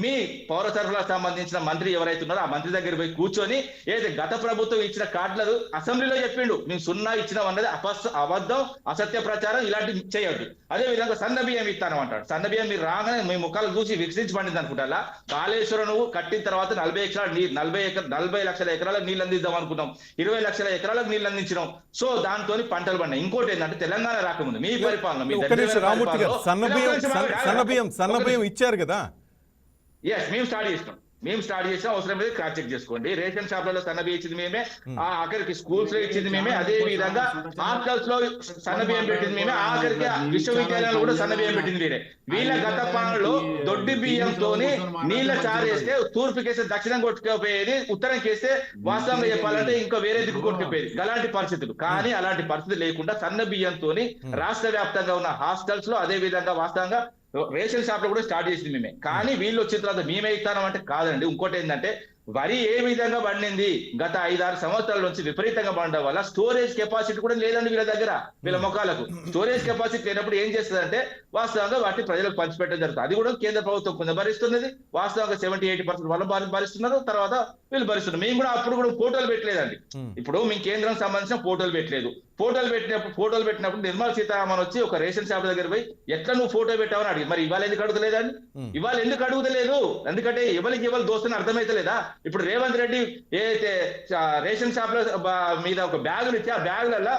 మీ పౌర సరఫరాలకు సంబంధించిన మంత్రి ఎవరైతే ఉన్నారో ఆ మంత్రి దగ్గర పోయి కూర్చొని ఏదైతే గత ప్రభుత్వం ఇచ్చిన కార్డులు అసెంబ్లీలో చెప్పిండు మేము 0 ఇచ్చినాం అన్నది అబద్ధం, అసత్య ప్రచారం, ఇలాంటివి చేయొద్దు. అదే విధంగా సన్న బియ్యం ఇస్తాను అంటాడు. సన్న బియ్యం మీరు రాగానే మీ ముఖాలు చూసి వికసించి పండింది అనుకుంటా. కాళేశ్వరం నువ్వు కట్టిన తర్వాత 40 లక్షల ఎకరాలకు నీళ్ళు అందిద్దాం అనుకున్నాం, 20 లక్షల ఎకరాలకు నీళ్ళు అందించినాం. సో దాంతో పంటలు పండినాయి. ఇంకోటి ఏంటంటే తెలంగాణ రాకముందు మీ పరిపాలన సన్న బియ్యం ఇచ్చారు కదా. మేము స్టార్ట్ చేసినాం. అవసరం లేదు క్రాస్ చెక్ చేసుకోండి. రేషన్ షాప్లలో సన్న బియ్యం ఇచ్చింది మేమే, ఆఖరికి స్కూల్స్ లో ఇచ్చింది మేమే, అదే విధంగా హాస్టల్స్ లో సన్న బియ్యం పెట్టింది మేమే, ఆఖరికి విశ్వవిద్యాలయాలు కూడా సన్న బియ్యం పెట్టింది మీరే. వీళ్ళ గత పాలనలో దొడ్డి బియ్యంతో నీళ్ల చారేస్తే తూర్పుకేస్తే దక్షిణం కొట్టుకుపోయేది, ఉత్తరం కేస్తే వాస్తవంగా చెప్పాలంటే ఇంకా వేరే దిక్కు కొట్టుకుపోయేది. అలాంటి పరిస్థితులు. కానీ అలాంటి పరిస్థితి లేకుండా సన్న బియ్యంతో రాష్ట్ర వ్యాప్తంగా ఉన్న హాస్టల్స్ లో అదే విధంగా వాస్తవంగా రేషన్ షాప్ లో కూడా స్టార్ట్ చేసింది మేమే. కానీ వీళ్ళు వచ్చిన తర్వాత మేమే ఇస్తానం అంటే కాదండి. ఇంకోటి ఏంటంటే వరి ఏ విధంగా పండింది గత 5-6 సంవత్సరాల నుంచి విపరీతంగా పండడం వల్ల స్టోరేజ్ కెపాసిటీ కూడా లేదండి వీళ్ళ దగ్గర. వీళ్ళ మొక్కలకు స్టోరేజ్ కెపాసిటీ లేనప్పుడు ఏం చేస్తుందంటే వాస్తవంగా వాటిని ప్రజలకు పంచిపెట్టడం జరుగుతుంది. అది కూడా కేంద్ర ప్రభుత్వం కొంచెం భరిస్తున్నది. వాస్తవంగా 70-80% వాళ్ళు భరిస్తున్నారు, తర్వాత వీళ్ళు భరిస్తున్నారు. మేము కూడా అప్పుడు కూడా ఫోటోలు పెట్టలేదండి. ఇప్పుడు మేము కేంద్రం సంబంధించిన ఫోటోలు పెట్టలేదు. ఫోటోలు పెట్టినప్పుడు నిర్మలా సీతారామన్ వచ్చి ఒక రేషన్ షాప్ దగ్గర పోయి ఎట్లా నువ్వు ఫోటో పెట్టావని అడిగి, మరి ఇవాళ ఎందుకు అడుగుతలేదండి? ఇవాళ ఎందుకు అడుగుతలేదు? ఎందుకంటే ఎవరికి దోస్తుని అర్థమైతలేదా? ఇప్పుడు రేవంత్ రెడ్డి ఏదైతే రేషన్ షాప్ లో మీద ఒక బ్యాగులు ఇచ్చి ఆ బ్యాగులలో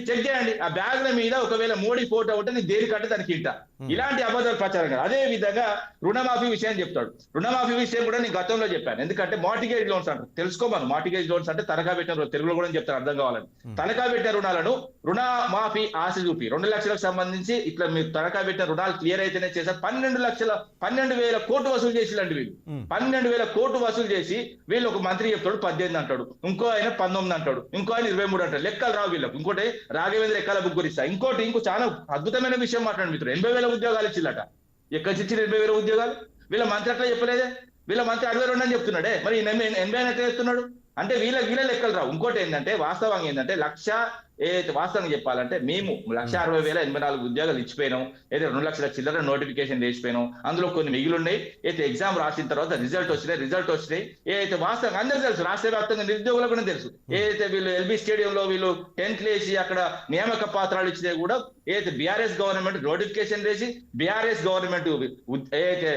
చెక్ చేయండి, ఆ బ్యాగుల మీద ఒకవేళ మోడీ ఫోటో ఉంటే నేను దేనికంటే దానికి ఇంట. ఇలాంటి అబద్ధాలు ప్రచారం కాదు. అదే విధంగా రుణమాఫీ విషయం చెప్తాడు. రుణమాఫీ విషయం కూడా నేను గతంలో చెప్పాను. ఎందుకంటే మార్టిగేజ్ లోన్స్ అంటారు, తెలుసుకోమను. మార్టిగేజ్ లోన్స్ అంటే తనఖా పెట్టిన, తెలుగులో కూడా చెప్తారు అర్థం కావాలని. తనఖా పెట్టిన రుణాలను రుణమాఫీ ఆశ చూపి 2 లక్షలకు సంబంధించి ఇట్లా మీరు తనఖా పెట్టిన రుణాలు క్లియర్ అయితేనే చేశారు. 12,000 కోట్లు వసూలు చేసిలండి వీళ్ళు. 12,000 కోట్లు వసూలు చేసి వీళ్ళు ఒక మంత్రి చెప్తాడు 18 అంటాడు, ఇంకో ఆయన 19 అంటాడు, ఇంకో ఆయన 23 అంటాడు. లెక్కలు రావు వీళ్ళకు. ఇంకోటి రాఘవేంద్ర ఎక్కల బుక్ ఇస్తా. ఇంకో చాలా అద్భుతమైన విషయం మాట్లాడు మిత్రుడు. 80,000 ఉద్యోగాలు ఇచ్చిల్లట. ఎక్కడి ఇచ్చిన 80,000 ఉద్యోగాలు? వీళ్ళ మంత్రి అట్లా చెప్పలేదే. వీళ్ళ మంత్రి 62 అని చెప్తున్నాడే. మరి 80 ఎట్లా చెప్తున్నాడు అంటే వీళ్ళ లెక్కలు రావు. ఇంకోటి ఏంటంటే వాస్తవంగా ఏంటంటే వాస్తవంగా చెప్పాలంటే మేము 1,60,084 ఉద్యోగాలు ఇచ్చిపోయినాం. అయితే 2 లక్షల చిల్లర నోటిఫికేషన్ చేసిపోయినాం. అందులో కొన్ని మిగిలిన్నాయి. అయితే ఎగ్జామ్ రాసిన తర్వాత రిజల్ట్ వచ్చినాయి. ఏదైతే వాస్తవంగా అందరూ తెలుసు, రాష్ట్ర వ్యాప్తంగా నిరుద్యోగులకు కూడా తెలుసు. ఏదైతే వీళ్ళు ఎల్బీ స్టేడియంలో వీళ్ళు టెంట్లు వేసి అక్కడ నియామక పత్రాలు ఇచ్చినాయి కూడా ఏదైతే బీఆర్ఎస్ గవర్నమెంట్ నోటిఫికేషన్ చేసి బీఆర్ఎస్ గవర్నమెంట్ ఏదైతే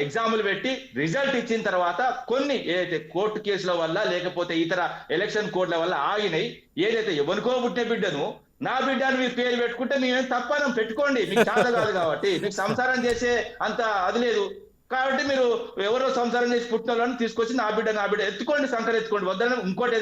ఎగ్జాములు పెట్టి రిజల్ట్ ఇచ్చిన తర్వాత కొన్ని ఏదైతే కోర్టు కేసుల వల్ల లేకపోతే ఇతర ఎలక్షన్ కోడ్ల వల్ల ఆగినాయి. ఏదైతే ఎవరికో పుట్టిన బిడ్డను నా బిడ్డను మీరు పేరు పెట్టుకుంటే మేమేం తప్పనం పెట్టుకోండి, మీకు చేత కాదు కాబట్టి, మీకు సంసారం చేసే అంత అది లేదు కాబట్టి మీరు ఎవరో సంసారం చేసి పుట్టిన వాళ్ళని తీసుకొచ్చి నా బిడ్డ ఎత్తుకోండి, సంకర ఎత్తుకోండి వద్దని. ఇంకోటి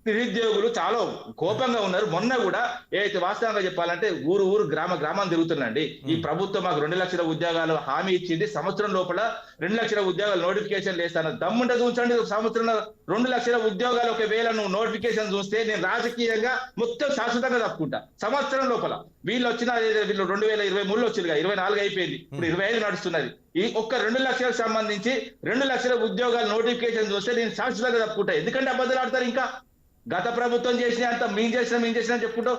నిరుద్యోగులు చాలా కోపంగా ఉన్నారు. మొన్న కూడా ఏదైతే వాస్తవంగా చెప్పాలంటే ఊరు గ్రామం తిరుగుతుందండి. ఈ ప్రభుత్వం మాకు 2 లక్షల ఉద్యోగాలు హామీ ఇచ్చింది, సంవత్సరం లోపల 2 లక్షల ఉద్యోగాలు నోటిఫికేషన్ వేస్తాను. దమ్ముంటే చూసండి, సంవత్సరంలో 2 లక్షల ఉద్యోగాలు ఒకవేళ నువ్వు నోటిఫికేషన్ చూస్తే నేను రాజకీయంగా మొత్తం శాశ్వతంగా తప్పుకుంటా. సంవత్సరం లోపల వీళ్ళు వచ్చిన వీళ్ళు 2023లో వచ్చిందిగా, 24 అయిపోయింది, ఇప్పుడు 25 నడుస్తున్నది. ఈ ఒక్క 2 లక్షలకు సంబంధించి 2 లక్షల ఉద్యోగాలు నోటిఫికేషన్ చూస్తే నేను శాశ్వతంగా తప్పుకుంటా. ఎందుకంటే అబద్ధాలు ఆడతారు. ఇంకా గత ప్రభుత్వం చేసిన అంత మేము చేసినా చెప్పుకుంటూ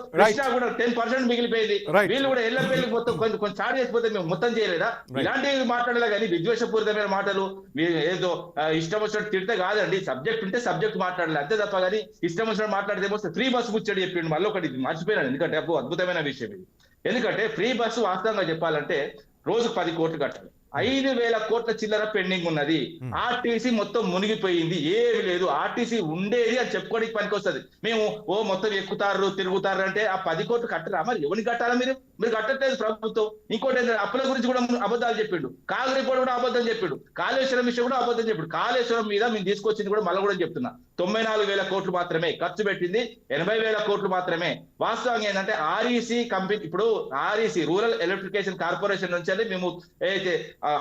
కూడా 10% మిగిలిపోయింది. వీళ్ళు కూడా ఎల్లపెళ్ళి మొత్తం కొంచెం చాటు చేసిపోతే మేము మొత్తం చేయలేదా? ఇలాంటివి మాట్లాడాలి కానీ విద్వేషపూరితమైన మాటలు ఏదో ఇష్టం వచ్చినట్టు తిడితే కాదండి. సబ్జెక్ట్ ఉంటే సబ్జెక్ట్ మాట్లాడాలి అంతే తప్ప కానీ ఇష్టం వచ్చినట్టు మాట్లాడితే ఫ్రీ బస్ ముచ్చడి చెప్పిండు. మళ్ళీ ఒకటి మర్చిపోయినాను, ఎందుకంటే అద్భుతమైన విషయం ఇది. ఎందుకంటే ఫ్రీ బస్సు వాస్తవంగా చెప్పాలంటే రోజు 10 కోట్లు కట్టాలి. 5,000 కోట్ల చిల్లర పెండింగ్ ఉన్నది. ఆర్టీసీ మొత్తం మునిగిపోయింది, ఏమి లేదు. ఆర్టీసీ ఉండేది అని చెప్పుకోవడానికి పనికొస్తుంది. మేము మొత్తం ఎక్కుతారు తిరుగుతారు అంటే ఆ 10 కోట్లు కట్టరా? మరి ఎవరిని కట్టాలా? మీరు కట్టట్లేదు ప్రభుత్వం. ఇంకోటి ఏంటంటే అప్పుల గురించి కూడా అబద్ధాలు చెప్పిండు. కాగ్ రిపోర్ట్ కూడా అబద్ధం చెప్పిండు. కాళేశ్వరం విషయం కూడా అబద్ధం చెప్పిండు. కాళేశ్వరం మీద మేము తీసుకొచ్చింది కూడా మళ్ళీ కూడా చెప్తున్నా, 94,000 కోట్లు మాత్రమే ఖర్చు పెట్టింది, 80,000 కోట్లు మాత్రమే. వాస్తవంగా ఏంటంటే ఆర్ఈసీ కంపెనీ, ఇప్పుడు ఆర్ఈసీ రూరల్ ఎలక్ట్రిఫికేషన్ కార్పొరేషన్ నుంచి మేము అయితే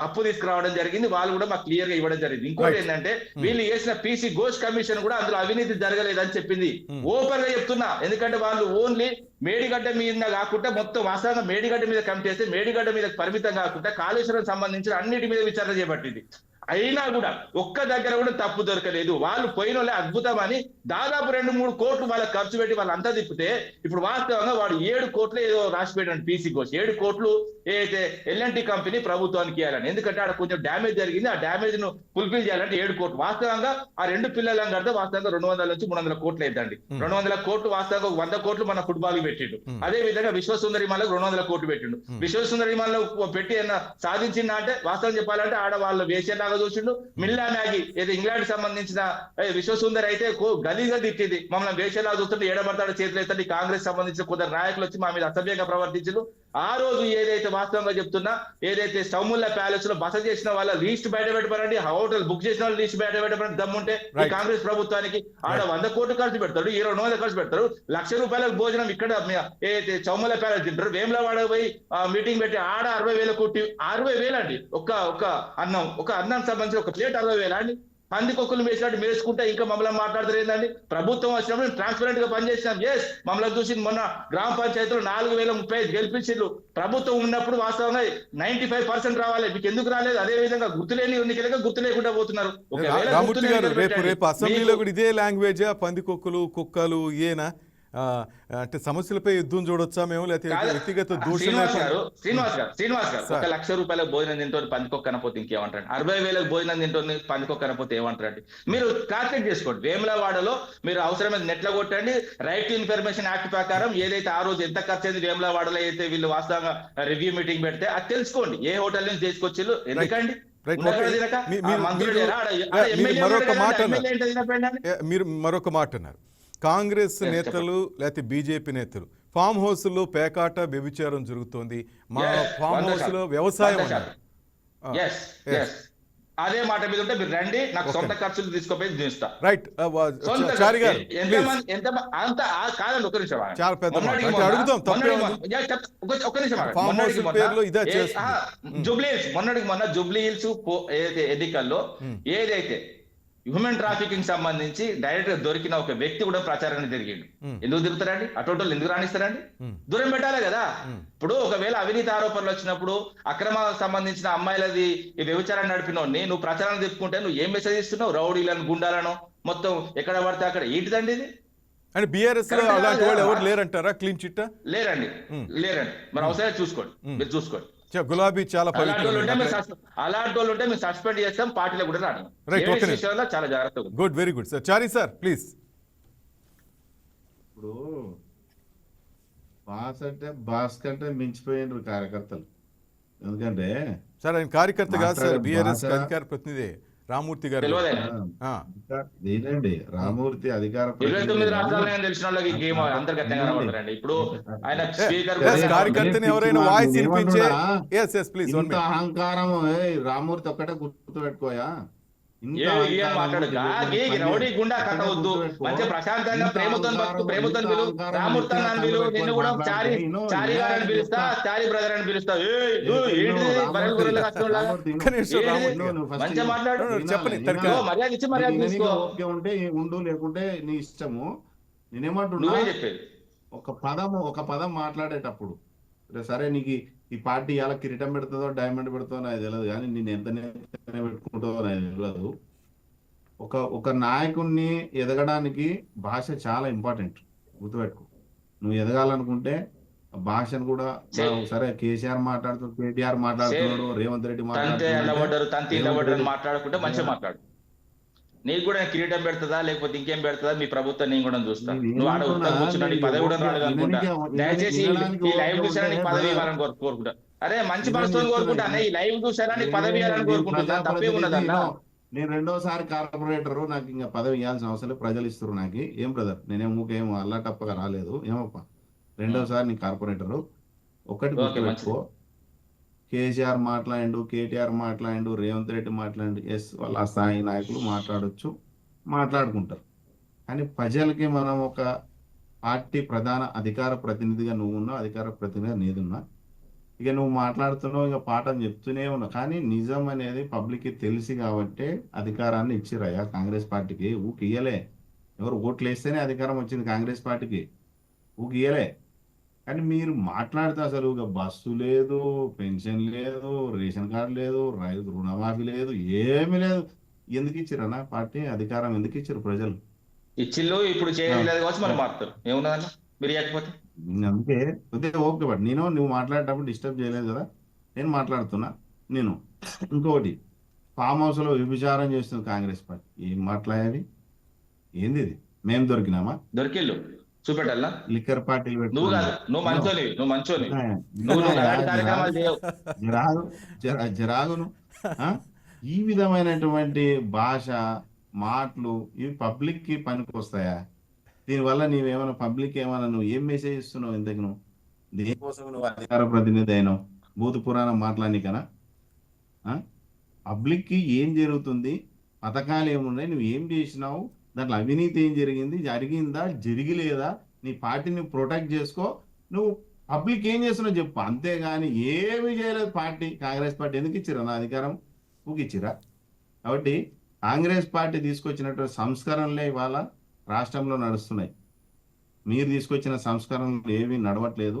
అప్పు తీసుకురావడం జరిగింది. వాళ్ళు కూడా మాకు క్లియర్ గా ఇవ్వడం జరిగింది. ఇంకోటి ఏంటంటే వీళ్ళు చేసిన పీసీ ఘోష్ కమిషన్ కూడా అందులో అవినీతి జరగలేదని చెప్పింది. ఓపెన్ గా చెప్తున్నా. ఎందుకంటే వాళ్ళు ఓన్లీ మేడిగడ్డ మీద కాకుండా మొత్తం వాస్తవంగా మేడిగడ్డ మీద కమిటీ చేస్తే మేడిగడ్డ మీద పరిమితం కాకుండా కాళేశ్వరం సంబంధించిన అన్నిటి మీద విచారణ చేపట్టింది. అయినా కూడా ఒక్క దగ్గర కూడా తప్పు దొరకలేదు. వాళ్ళు పోయిన వాళ్ళే అద్భుతం అని దాదాపు 2-3 కోట్లు వాళ్ళకి ఖర్చు పెట్టి వాళ్ళు అంతా తిప్పితే ఇప్పుడు వాస్తవంగా వాడు 7 కోట్లు ఏదో రాసి పెట్టాడు పీసీ ఘోష్. 7 కోట్లు ఏదైతే ఎల్ఎన్టీ కంపెనీ ప్రభుత్వానికి ఇవ్వాలని. ఎందుకంటే అక్కడ కొంచెం డ్యామేజ్ జరిగింది, ఆ డ్యామేజ్ ను ఫుల్ఫిల్ చేయాలంటే 7 కోట్లు. వాస్తవంగా ఆ 2 పిల్లలను కడితే వాస్తవంగా 200 నుంచి 300 కోట్లు అయిద్దండి. 200 కోట్లు వాస్తవంగా 100 కోట్లు మన ఫుట్బాల్ పెట్టిండు. అదే విధంగా విశ్వసుందరి మాలకు 200 కోట్లు పెట్టిండు. విశ్వసుందరి మాలకు పెట్టి సాధించిందా అంటే వాస్తవం చెప్పాలంటే ఆడ వాళ్ళ వేసేలాగా చూసిండు. మిల్లా మ్యాగీ ఏదో ఇంగ్లాండ్ సంబంధించిన విశ్వసుందరి అయితే గలీగా తిట్టింది, మమ్మల్ని వేసేలా చూస్తుంటే ఏడబడతాడు చేతులు ఎత్తండి. కాంగ్రెస్ సంబంధించిన కొందరు నాయకులు వచ్చి మా మీద అసభ్యంగా ప్రవర్తించారు. ఆ రోజు ఏదైతే వాస్తవంగా చెప్తున్నా, ఏదైతే స్టౌముల్లా ప్యాలెస్ లో బస చేసిన వాళ్ళ లిస్ట్ బయట పెట్టబడండి, హోటల్ బుక్ చేసిన వాళ్ళ లిస్ట్ బయట పెట్టబడి దమ్ముంటే ఈ కాంగ్రెస్ ప్రభుత్వానికి ఆడ 100 కోట్లు ఖర్చు పెడతాడు, 200 ఖర్చు పెడతారు. ₹1,00,000 భోజనం ఇక్కడ ఏదైతే చౌముల్లా ప్యాలెస్ తింటారు, వేములవాడ పోయి మీటింగ్ పెట్టి ఆడ 60,000 కోటి 60,000 అండి. ఒక అన్నం సంబంధించి ఒక ప్లేట్ 60,000 అండి. పందికొక్కులు వేసినట్టు వేసుకుంటే ఇంకా మమ్మల్ని మాట్లాడతారు ఏంటండి? ప్రభుత్వం వచ్చినప్పుడు ట్రాన్స్పరెంట్ గా పనిచేసినాం. ఎస్, మమ్మల్ని చూసి మొన్న గ్రామ పంచాయతీలో 4,035 గెలిపించిండ్రు. ప్రభుత్వం ఉన్నప్పుడు వాస్తవంగా 95% రావాలి. మీకు ఎందుకు రాలేదు? అదే విధంగా గుర్తులేని ఎన్నికలుగా గుర్తు లేకుండా పోతున్నారు. రామూర్తి గారు, రేపు అసెంబ్లీలో కూడా ఇదే లాంగ్వేజ్, పందికొక్కులు కుక్కలు ఏనా అంటే సమస్యలపై యుద్ధం చూడొచ్చా మేము, లేకపోతే వ్యక్తిగత దూషణ? శ్రీనివాస్ గారు ₹1,00,000 భోజనం తింటూ పందికొక్క అనపోతే ఇంకేమంటారు? 60,000 భోజనం తింటూ పందికొక్క అనపోతే ఏమంటారండి? మీరు కాల్కులేట్ చేసుకోండి. వేములవాడలో మీరు అవసరమైన నెట్ల కొట్టండి. రైట్ టు ఇన్ఫర్మేషన్ యాక్ట్ ప్రకారం ఏదైతే ఆ రోజు ఎంత ఖర్చు అయింది వేములవాడలో అయితే వీళ్ళు వాస్తవంగా రివ్యూ మీటింగ్ పెడితే అది తెలుసుకోండి. ఏ హోటల్ నుంచి తీసుకొచ్చిళ్ళు, ఎందుకండి మీరు మరొక మాట అన్నారు. కాంగ్రెస్ నేతలు లేకపోతే బీజేపీ నేతలు ఫామ్ హౌస్ లో పేకాట వ్యభిచారం జరుగుతోంది, మా ఫామ్ హౌస్ లో వ్యవసాయం అన్నారు. అదే మాట మీద ఉంటే మీరు రండి, నాకు సొంత ఖర్చులు తీసుకోపోయి చూస్తా. రైట్ చారి గారు, అంత కాదండి, ఒక్క నిమిషం చాలా పెద్ద అడుగుతాం. మొన్న జూబ్లీ హిల్స్ ఏదైతే ఎన్నికల్లో ఏదైతే హ్యూమన్ ట్రాఫికింగ్ సంబంధించి డైరెక్ట్ గా దొరికిన ఒక వ్యక్తి కూడా ప్రచారాన్ని తిరిగిండు. ఎందుకు తిరుగుతారండి? అటోటోళ్ళు ఎందుకు రాణిస్తారండి? దూరం పెట్టాలి కదా. ఇప్పుడు ఒకవేళ అవినీతి ఆరోపణలు వచ్చినప్పుడు అక్రమ సంబంధించిన అమ్మాయిలది ఈ వ్యభిచారాన్ని నడిపినోడిని నువ్వు ప్రచారాన్ని తిప్పుకుంటే నువ్వు ఏం మెసేజ్ ఇస్తున్నావు? రౌడీలను గుండాలను మొత్తం ఎక్కడ పడితే అక్కడ ఏంటిదండి ఇది? అంటే బీఆర్ఎస్ లో అలాంటి వాళ్ళు ఎవరు లేరంటారా? క్లీన్ చిట్టా లేరండి. మరి అవసరం చూసుకోండి, మీరు చూసుకోండి. గులాబీ చాలా అలాంటి వాళ్ళు ఉంటే మేము సస్పెండ్ చేస్తాం, పార్టీలో కూడా రాను. చాలా జాగ్రత్తగా. Good, very good sir. Chari sir please. ఇప్పుడు బాస్ కంటే మించిపోయినారు కార్యకర్తలు. ఎందుకంటే సార్ ఆయన కార్యకర్త కాదు సార్, బీఆర్ఎస్ అధికార ప్రతినిధి రామూర్తి గారు. ఏంటండి రామూర్తి అధికార 29 రాష్ట్రాలు తెలిసిన వాళ్ళకి గేమ్ అంతర్గతంగా ఉంటారండి. ఇప్పుడు ఆయన స్పీకర్ కార్యకర్తని ఎవరైనా వాయిస్ వినిపించే ఇంత అహంకారం రామూర్తి ఒక్కటే గుర్తు పెట్టుకోయా. రౌడీ గుండా కథ వద్దు, మంచి ప్రశాంతంగా ప్రేమతో బతుకు, ప్రేమతో పిలు, రామూర్తి అని పిలు, నిన్ను కూడా చారి గారని పిలుస్తా, చారి బ్రదర్ అని పిలుస్తా. మంచిగా మాట్లాడు, మర్యాద ఇచ్చి మర్యాద తీసుకో. ఉంటే ఉండు, లేకుంటే నీ ఇష్టము. నేనేమంటున్నా, చెప్పేది ఒక పదం మాట్లాడేటప్పుడు సరే నీకు ఈ పార్టీ ఇలా కిరీటం పెడుతుందో డైమండ్ పెడుతుందో నాకు తెలియదు, కానీ నేను ఎంత పెట్టుకుంటుందో నాకు తెలియదు. ఒక నాయకుడిని ఎదగడానికి భాష చాలా ఇంపార్టెంట్, గుర్తుపెట్టుకో. నువ్వు ఎదగాలనుకుంటే భాషను కూడా, సరే కేసీఆర్ మాట్లాడుతూ, కేటీఆర్ మాట్లాడుతున్నాడు, రేవంత్ రెడ్డి మాట్లాడుతున్నాడు, మాట్లాడుకుంటే మంచిగా మాట్లాడు. నీకు కూడా కిరీటం పెడుతుందా లేకపోతే ఇంకేం పెడుతుందా మీ ప్రభుత్వం నేను కూడా చూస్తా. నేను నువ్వు ఆడ ఏమంటున్నా, ఉత్తగా కూర్చున్నా నీకు పదవి కూడా ఓకే, రాలేదు అనుకుంటా. దయచేసి వినడానికి ఈ లైవ్ ఓకే చూసారా నీకు ఉంటే పదవి brother, ఇవ్వాలని కోరుకుంటా. అరే మంచి నేను మనసుతో చెప్తున్నా, కోరుకుంటా అన్న, ఈ లైవ్ చూసారా నీకు పదవి ఇవ్వాలని కోరుకుంటున్నా, తప్పే ఉన్నదన్న. నేను రెండోసారి కార్పొరేటర్, నాకు ఇంకా పదవి ఇవ్వాల్సిన అవసరం లేదు, ప్రజలు ఇస్తారు నాకు. ఏం బ్రదర్, నేనేం ఊకేం అల్లాటప్పగా రాలేదు. ఏమప్ప రెండోసారి నీ కార్పొరేటర్. ఒకటి ఓకే, గుర్తుపెట్టుకో, కేసీఆర్ మాట్లాడిండు, కేటీఆర్ మాట్లాడిండు, రేవంత్ రెడ్డి మాట్లాడిండు. ఎస్, వాళ్ళ ఆ స్థాయి నాయకులు మాట్లాడొచ్చు, మాట్లాడుకుంటారు. కానీ ప్రజలకి మనం ఒక పార్టీ ప్రధాన అధికార ప్రతినిధిగా నువ్వు ఉన్నావు, అధికార ప్రతినిధిగా నేనున్నా. ఇక నువ్వు మాట్లాడుతున్నావు, ఇక పాఠం చెప్తూనే ఉన్నావు. కానీ నిజం అనేది పబ్లిక్కి తెలిసి కాబట్టి అధికారాన్ని ఇచ్చిరయ్యా కాంగ్రెస్ పార్టీకి. ఊకి ఇయ్యలే. ఎవరు ఓట్లు వేస్తేనే అధికారం వచ్చింది కాంగ్రెస్ పార్టీకి, ఊకి ఇయ్యలే. కానీ మీరు మాట్లాడితే అసలు ఇక బస్సు లేదు, పెన్షన్ లేదు, రేషన్ కార్డు లేదు, రైతు రుణమాఫీ లేదు, ఏమీ లేదు. ఎందుకు ఇచ్చిరన్నా పార్టీ అధికారం? ఎందుకు ఇచ్చారు ప్రజలు? ఇచ్చిల్లు ఇప్పుడు చేయలేదు కావచ్చు మనం మారుతారు. ఏమున్నదన్న మీరు ఇవ్వకపోతే? అందుకే కొద్దిగా ఓకే, బట్ నువ్వు మాట్లాడేటప్పుడు డిస్టర్బ్ చేయలేదు కదా, నేను మాట్లాడుతున్నా. నేను ఇంకొకటి, ఫామ్ హౌస్ లో విభిచారం చేస్తుంది కాంగ్రెస్ పార్టీ. ఏం మాట్లాడేది? ఏంది ఇది? మేము దొరికినామా? దొరికిల్లు చూపెట్టాలా? లిక్కర్ పార్టీలు నువ్వు కాదు, నువ్వు మంచోనివి, నువ్వు మంచోనివి. నువ్వు అలాంటి కార్యక్రమాలు చేయవు. జరాగును. ఈ విధమైనటువంటి భాష, మాటలు ఇవి పబ్లిక్ కి పనికి వస్తాయా? దీనివల్ల నీవేమైనా పబ్లిక్ ఏమైనా నువ్వు ఏం మెసేజ్ ఇస్తున్నావు? ఇంతకు నువ్వు దేనికోసం నువ్వు అధికార ప్రతినిధి అయినావు? భూత పురాణం మాట్లాడనికనా? పబ్లిక్ కి ఏం జరుగుతుంది, పథకాలు ఏమున్నాయి, నువ్వు ఏం చేసినావు, దాంట్లో అవినీతి ఏం జరిగింది, జరిగిందా జరిగిలేదా, నీ పార్టీని ప్రొటెక్ట్ చేసుకో. నువ్వు పబ్లిక్ ఏం చేస్తున్నావు చెప్పు, అంతేగాని ఏమి చేయలేదు పార్టీ. కాంగ్రెస్ పార్టీ ఎందుకు ఇచ్చిరా నా అధికారం? ఊకిచ్చిరా? కాబట్టి కాంగ్రెస్ పార్టీ తీసుకొచ్చినటువంటి సంస్కరణలే ఇవాళ రాష్ట్రంలో నడుస్తున్నాయి. మీరు తీసుకొచ్చిన సంస్కరణలు ఏవి నడవట్లేదు.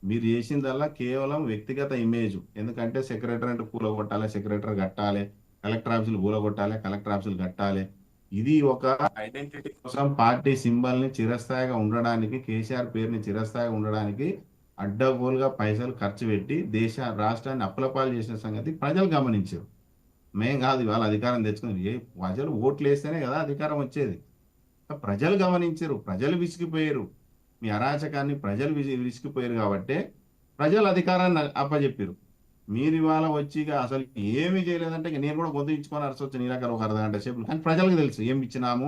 మీరు చేసిందల్లా కేవలం వ్యక్తిగత ఇమేజ్. ఎందుకంటే సెక్రటరేట్ కూలగొట్టాలి, సెక్రటరీ కట్టాలి, కలెక్టర్ ఆఫీసులు కూలగొట్టాలి, కలెక్టర్ ఆఫీసులు కట్టాలి. ఇది ఒక ఐడెంటిటీ కోసం పార్టీ సింబల్ ని చిరస్థాయిగా ఉండడానికి, కేసీఆర్ పేరుని చిరస్థాయిగా ఉండడానికి అడ్డగోలుగా పైసలు ఖర్చు పెట్టి రాష్ట్రాన్ని అప్పులపాలు చేసిన సంగతి ప్రజలు గమనించారు. మేం కాదు ఇవాళ అధికారం తెచ్చుకుంది. ప్రజలు ఓట్లు వేస్తేనే కదా అధికారం వచ్చేది. ప్రజలు గమనించారు, ప్రజలు విసిగిపోయారు. మీ అరాచకాన్ని ప్రజలు విసిగిపోయారు కాబట్టి ప్రజలు అధికారాన్ని అప్పచెప్పారు. మీరు ఇవాళ వచ్చి అసలు ఏమీ చేయలేదంటే నేను కూడా గొంతు ఇచ్చుకొని అరసొచ్చు నీ దగ్గర ఒక అర్ధగంట సేపు. కానీ ప్రజలకు తెలుసు ఏమి ఇచ్చినాము,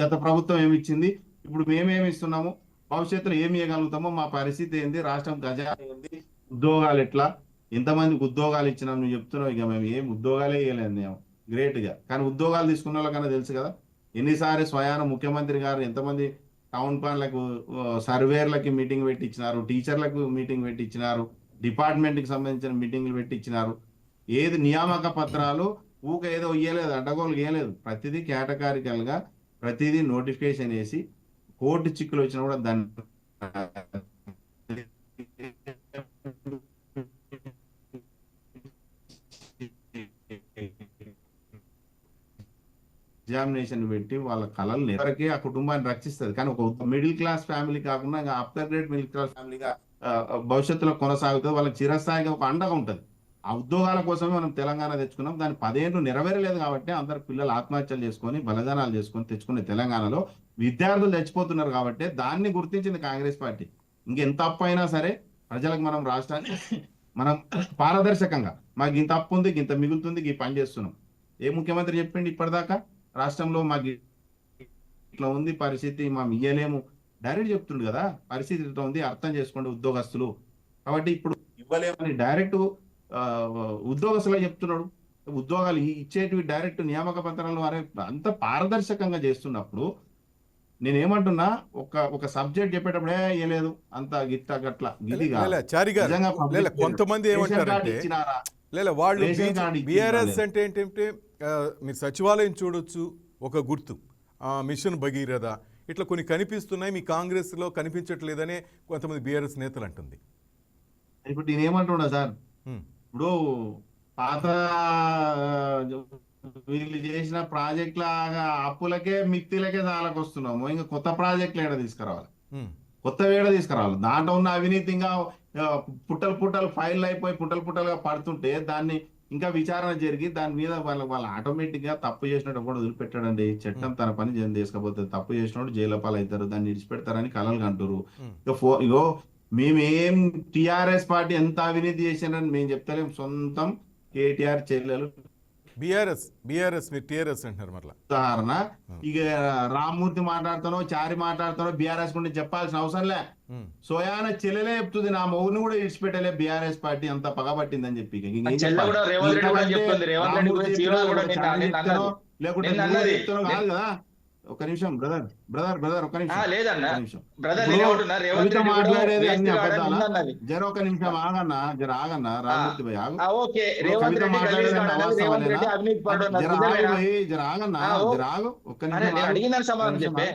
గత ప్రభుత్వం ఏమి ఇచ్చింది, ఇప్పుడు మేమేమి ఇస్తున్నాము, భవిష్యత్తులో ఏమి ఇవ్వగలుగుతామో, మా పరిస్థితి ఏంది, రాష్ట్రం గజా ఏంది, ఉద్యోగాలు ఎట్లా, ఎంతమందికి ఉద్యోగాలు ఇచ్చినాం నువ్వు చెప్తున్నావు. ఇక మేము ఏం ఉద్యోగాలే ఇవ్వలేదు మేము గ్రేట్గా. కానీ ఉద్యోగాలు తీసుకున్న వాళ్ళకన్నా తెలుసు కదా, ఎన్నిసార్లు స్వయాన ముఖ్యమంత్రి గారు ఎంతమంది టౌన్ ప్లాన్లకు, సర్వేర్లకి మీటింగ్ పెట్టించినారు, టీచర్లకు మీటింగ్ పెట్టించినారు, డిపార్ట్మెంట్కి సంబంధించిన మీటింగ్లు పెట్టించినారు. ఏది నియామక పత్రాలు ఊక ఏదో ఇయ్యలేదు, అడ్డగోలు ఇయ్యలేదు. ప్రతిదీ కేటగారికల్గా ప్రతిదీ నోటిఫికేషన్ వేసి కోర్టు చిక్కులు వచ్చినా కూడా దాన్ని ఎగ్జామినేషన్ పెట్టి వాళ్ళ కళలు ఎవరికి ఆ కుటుంబాన్ని రక్షిస్తుంది. కానీ ఒక మిడిల్ క్లాస్ ఫ్యామిలీ కాకుండా ఇంకా అప్పర్ గ్రేడ్ మిడిల్ క్లాస్ ఫ్యామిలీగా భవిష్యత్తులో కొనసాగుతుంది. వాళ్ళకి చిరస్థాయిగా ఒక అండగా ఉంటుంది. ఆ ఉద్యోగాల కోసమే మనం తెలంగాణ తెచ్చుకున్నాం. దాని 10 ఏళ్ళు నెరవేరలేదు కాబట్టి అందరు పిల్లలు ఆత్మహత్యలు చేసుకొని బలిదానాలు చేసుకొని తెచ్చుకునే తెలంగాణలో విద్యార్థులు చచ్చిపోతున్నారు కాబట్టి దాన్ని గుర్తించింది కాంగ్రెస్ పార్టీ. ఇంకెంత అప్పు అయినా సరే ప్రజలకు మనం రాష్ట్రాన్ని మనం పారదర్శకంగా మాకు ఇంత అప్పు ఉంది, ఇంత మిగులుతుంది, ఈ పని చేస్తున్నాం. ఏ ముఖ్యమంత్రి చెప్పిండి ఇప్పటిదాకా రాష్ట్రంలో మాకు ఇట్లా ఉంది పరిస్థితి, మేము ఇయ్యలేము? డైరెక్ట్ చెప్తుండు కదా పరిస్థితి ఇట్లా ఉంది, అర్థం చేసుకోండి ఉద్యోగస్తులు. కాబట్టి ఇప్పుడు ఇవ్వలేమని డైరెక్ట్ ఉద్యోగస్తులు చెప్తున్నాడు. ఉద్యోగాలు ఇచ్చేటివి డైరెక్ట్ నియామక పత్రాలు వారే అంత పారదర్శకంగా చేస్తున్నప్పుడు నేనేమంటున్నా, ఒక సబ్జెక్ట్ చెప్పేటప్పుడే ఏలేదు అంత గిట్ట గట్ల గిది కొంతమంది ఏమంటారంటే వాళ్ళు బీఆర్ఎస్ అంటే ఏంటంటే మీరు సచివాలయం చూడొచ్చు, ఒక గుర్తు మిషన్ భగీరథ, ఇట్లా కొన్ని కనిపిస్తున్నాయి, మీ కాంగ్రెస్ లో కనిపించట్లేదనే కొంతమంది బీఆర్ఎస్ నేతలు అంటుంది. ఇప్పుడు నేనేమంటున్నా సార్, ఇప్పుడు పాత వీళ్ళు చేసిన ప్రాజెక్టుల అప్పులకే మిత్తిలకే దానికి వస్తున్నాము. ఇంకా కొత్త ప్రాజెక్టులు ఏడ తీసుకురావాలి, కొత్త వేడ తీసుకురావాలి. దాంట్లో ఉన్న అవినీతి ఇంకా పుట్టలు ఫైల్ అయిపోయి పుట్టలుగా పడుతుంటే దాన్ని ఇంకా విచారణ జరిగి దాని మీద వాళ్ళు ఆటోమేటిక్ గా తప్పు చేసినట్టు కూడా వదిలిపెట్టాడండి. చట్టం తన పని చేసుకపోతే తప్పు చేసినప్పుడు జైలు పాలు అవుతారు, దాన్ని విడిచిపెడతారని కలలు కంటారు. ఇగో మేమేం టిఆర్ఎస్ పార్టీ ఎంత అవినీతి చేసినారని మేము చెప్తలేం. సొంతం కేటీఆర్ చెల్లెలు బీఆర్ఎస్ మీరు టీఆర్ఎస్ అంటున్నారు మరలా. ఉదాహరణ ఇక రామ్మూర్తి మాట్లాడుతానో చారి మాట్లాడుతానో బీఆర్ఎస్ గురించి చెప్పాల్సిన అవసరం లే. సోయాన చెల్లెలే చెప్తుంది నా మొగుని కూడా విడిచిపెట్టలే బీఆర్ఎస్ పార్టీ అంతా పగబట్టిందని చెప్పి. లేకుంటే చెప్తానో కాదు కదా. ఒక నిమిషం బ్రదర్ ఒక నిమిషం మాట్లాడేది అన్ని అబద్ధాలా? జర ఒక నిమిషం ఆగన్నా రామూర్తి భాయ్ ఆగు. కవిత మాట్లాడేది వాస్తవాలేనా? జర ఆగు భాయ్, జర ఆగన్నా, జర ఆగు ఒక్క నిమిషం సమాధానం చెప్తా.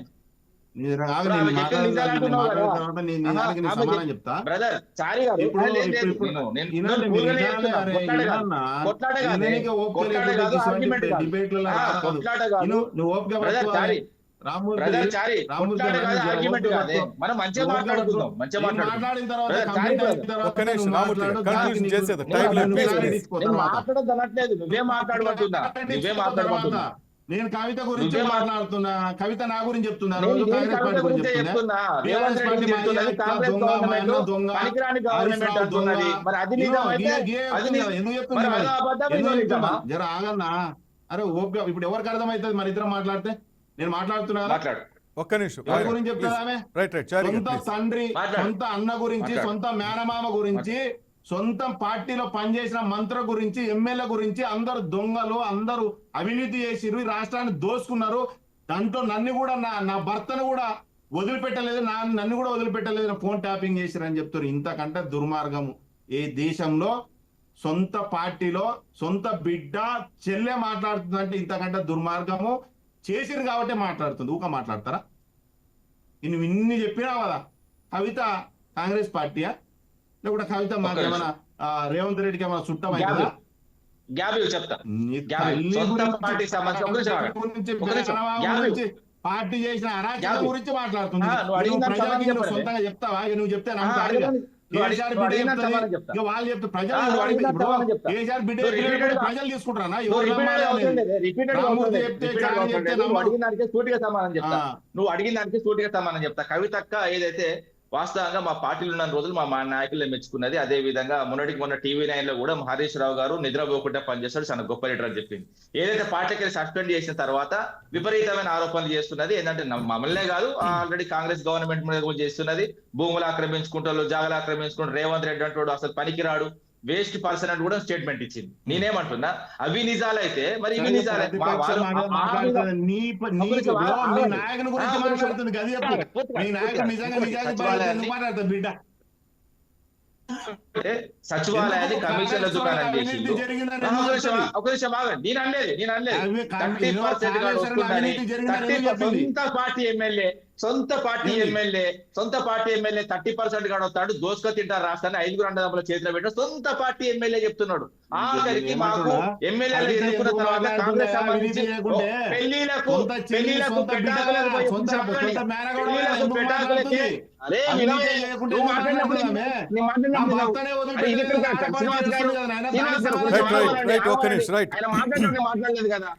నేను కవిత గురించి మాట్లాడుతున్నా, కవిత నా గురించి చెప్తున్నా, రోజు కాంగ్రెస్ పార్టీ గురించి చెప్తున్నా. జర ఆగన్నా. అరే ఓపిక ఇప్పుడు ఎవరికి అర్థమవుతుంది మన ఇద్దరం మాట్లాడితే? నేను మాట్లాడుతున్నా ఒక్క నిమిషం ఎవరి గురించి చెప్తున్నా? సొంత తండ్రి, సొంత అన్న గురించి, సొంత మేనమామ గురించి, సొంత పార్టీలో పనిచేసిన మంత్రి గురించి, ఎమ్మెల్యే గురించి, అందరు దొంగలు, అందరూ అవినీతి చేసిరు, ఈ రాష్ట్రాన్ని దోసుకున్నారు. దాంట్లో నన్ను కూడా నా భర్తను కూడా వదిలిపెట్టలేదు, నన్ను కూడా వదిలిపెట్టలేదు, ఫోన్ ట్యాపింగ్ చేసిరు అని చెప్తారు. ఇంతకంటే దుర్మార్గము ఏ దేశంలో సొంత పార్టీలో సొంత బిడ్డ చెల్లె మాట్లాడుతుందంటే ఇంతకంటే దుర్మార్గము చేసిరు కాబట్టి మాట్లాడుతుంది. ఊక మాట్లాడతారా? నువ్వు ఇన్ని చెప్పినావు కదా. కవిత కాంగ్రెస్ పార్టీయా లేకుంటే కవిత మాకేమైనా రేవంత్ రెడ్డికి ఏమైనా చుట్టమైందా? పార్టీ చేసిన అరాచకం గురించి మాట్లాడుతుంది. ప్రజలకి నువ్వు సొంతంగా చెప్తావా? నువ్వు చెప్తే కేసీఆర్ బిడ్డ చెప్తారు, వాళ్ళు చెప్తే కేసీఆర్ బిడ్డ ప్రజలు తీసుకుంటారా? నువ్వు అడిగిన దానికి సూటిగా సమానం చెప్తా. కవితక్క ఏదైతే వాస్తవంగా మా పార్టీలో ఉన్న రోజులు మా నాయకులే మెచ్చుకున్నది. అదే విధంగా మొన్న TV9 లో కూడా హరీష్ రావు గారు నిద్రపోకుండా పనిచేస్తాడు, చాలా గొప్ప లీడర్ అని చెప్పింది. ఏదైతే పార్టీకి సస్పెండ్ చేసిన తర్వాత విపరీతమైన ఆరోపణలు చేస్తున్నది. ఏంటంటే మమ్మల్నే కాదు, ఆల్రెడీ కాంగ్రెస్ గవర్నమెంట్ మీద చేస్తున్నది. భూములు ఆక్రమించుకుంటారు, జాగాలు ఆక్రమించుకుంటారు, రేవంత్ రెడ్డి అంటాడు అసలు పనికిరాడు, వేస్ట్ పర్సన్ అని కూడా స్టేట్మెంట్ ఇచ్చింది. నేనేమంటున్నా, అవి నిజాలైతే మరి ఇవి నిజాలే. సచివాలయాన్ని కమిషన్ల దుకాణం చేసిండు. ఒక నిమిషం ఆగండి, నేను అనలేదు 30% కాదు వస్తుందని. సొంత పార్టీ ఎమ్మెల్యే 30% కాడ వస్తాడు, దోసుక తింటారు రాష్ట్రాన్ని, 5 అన్నదమ్ముల చేతిలో పెట్టాడు. సొంత పార్టీ ఎమ్మెల్యే చెప్తున్నాడు. ఆఖరికి మాకు ఎమ్మెల్యేలు ఎన్నుకున్న తర్వాత కాంగ్రెస్ సంబంధించి పెళ్లిలకు మాట్లాడలేదు కదా.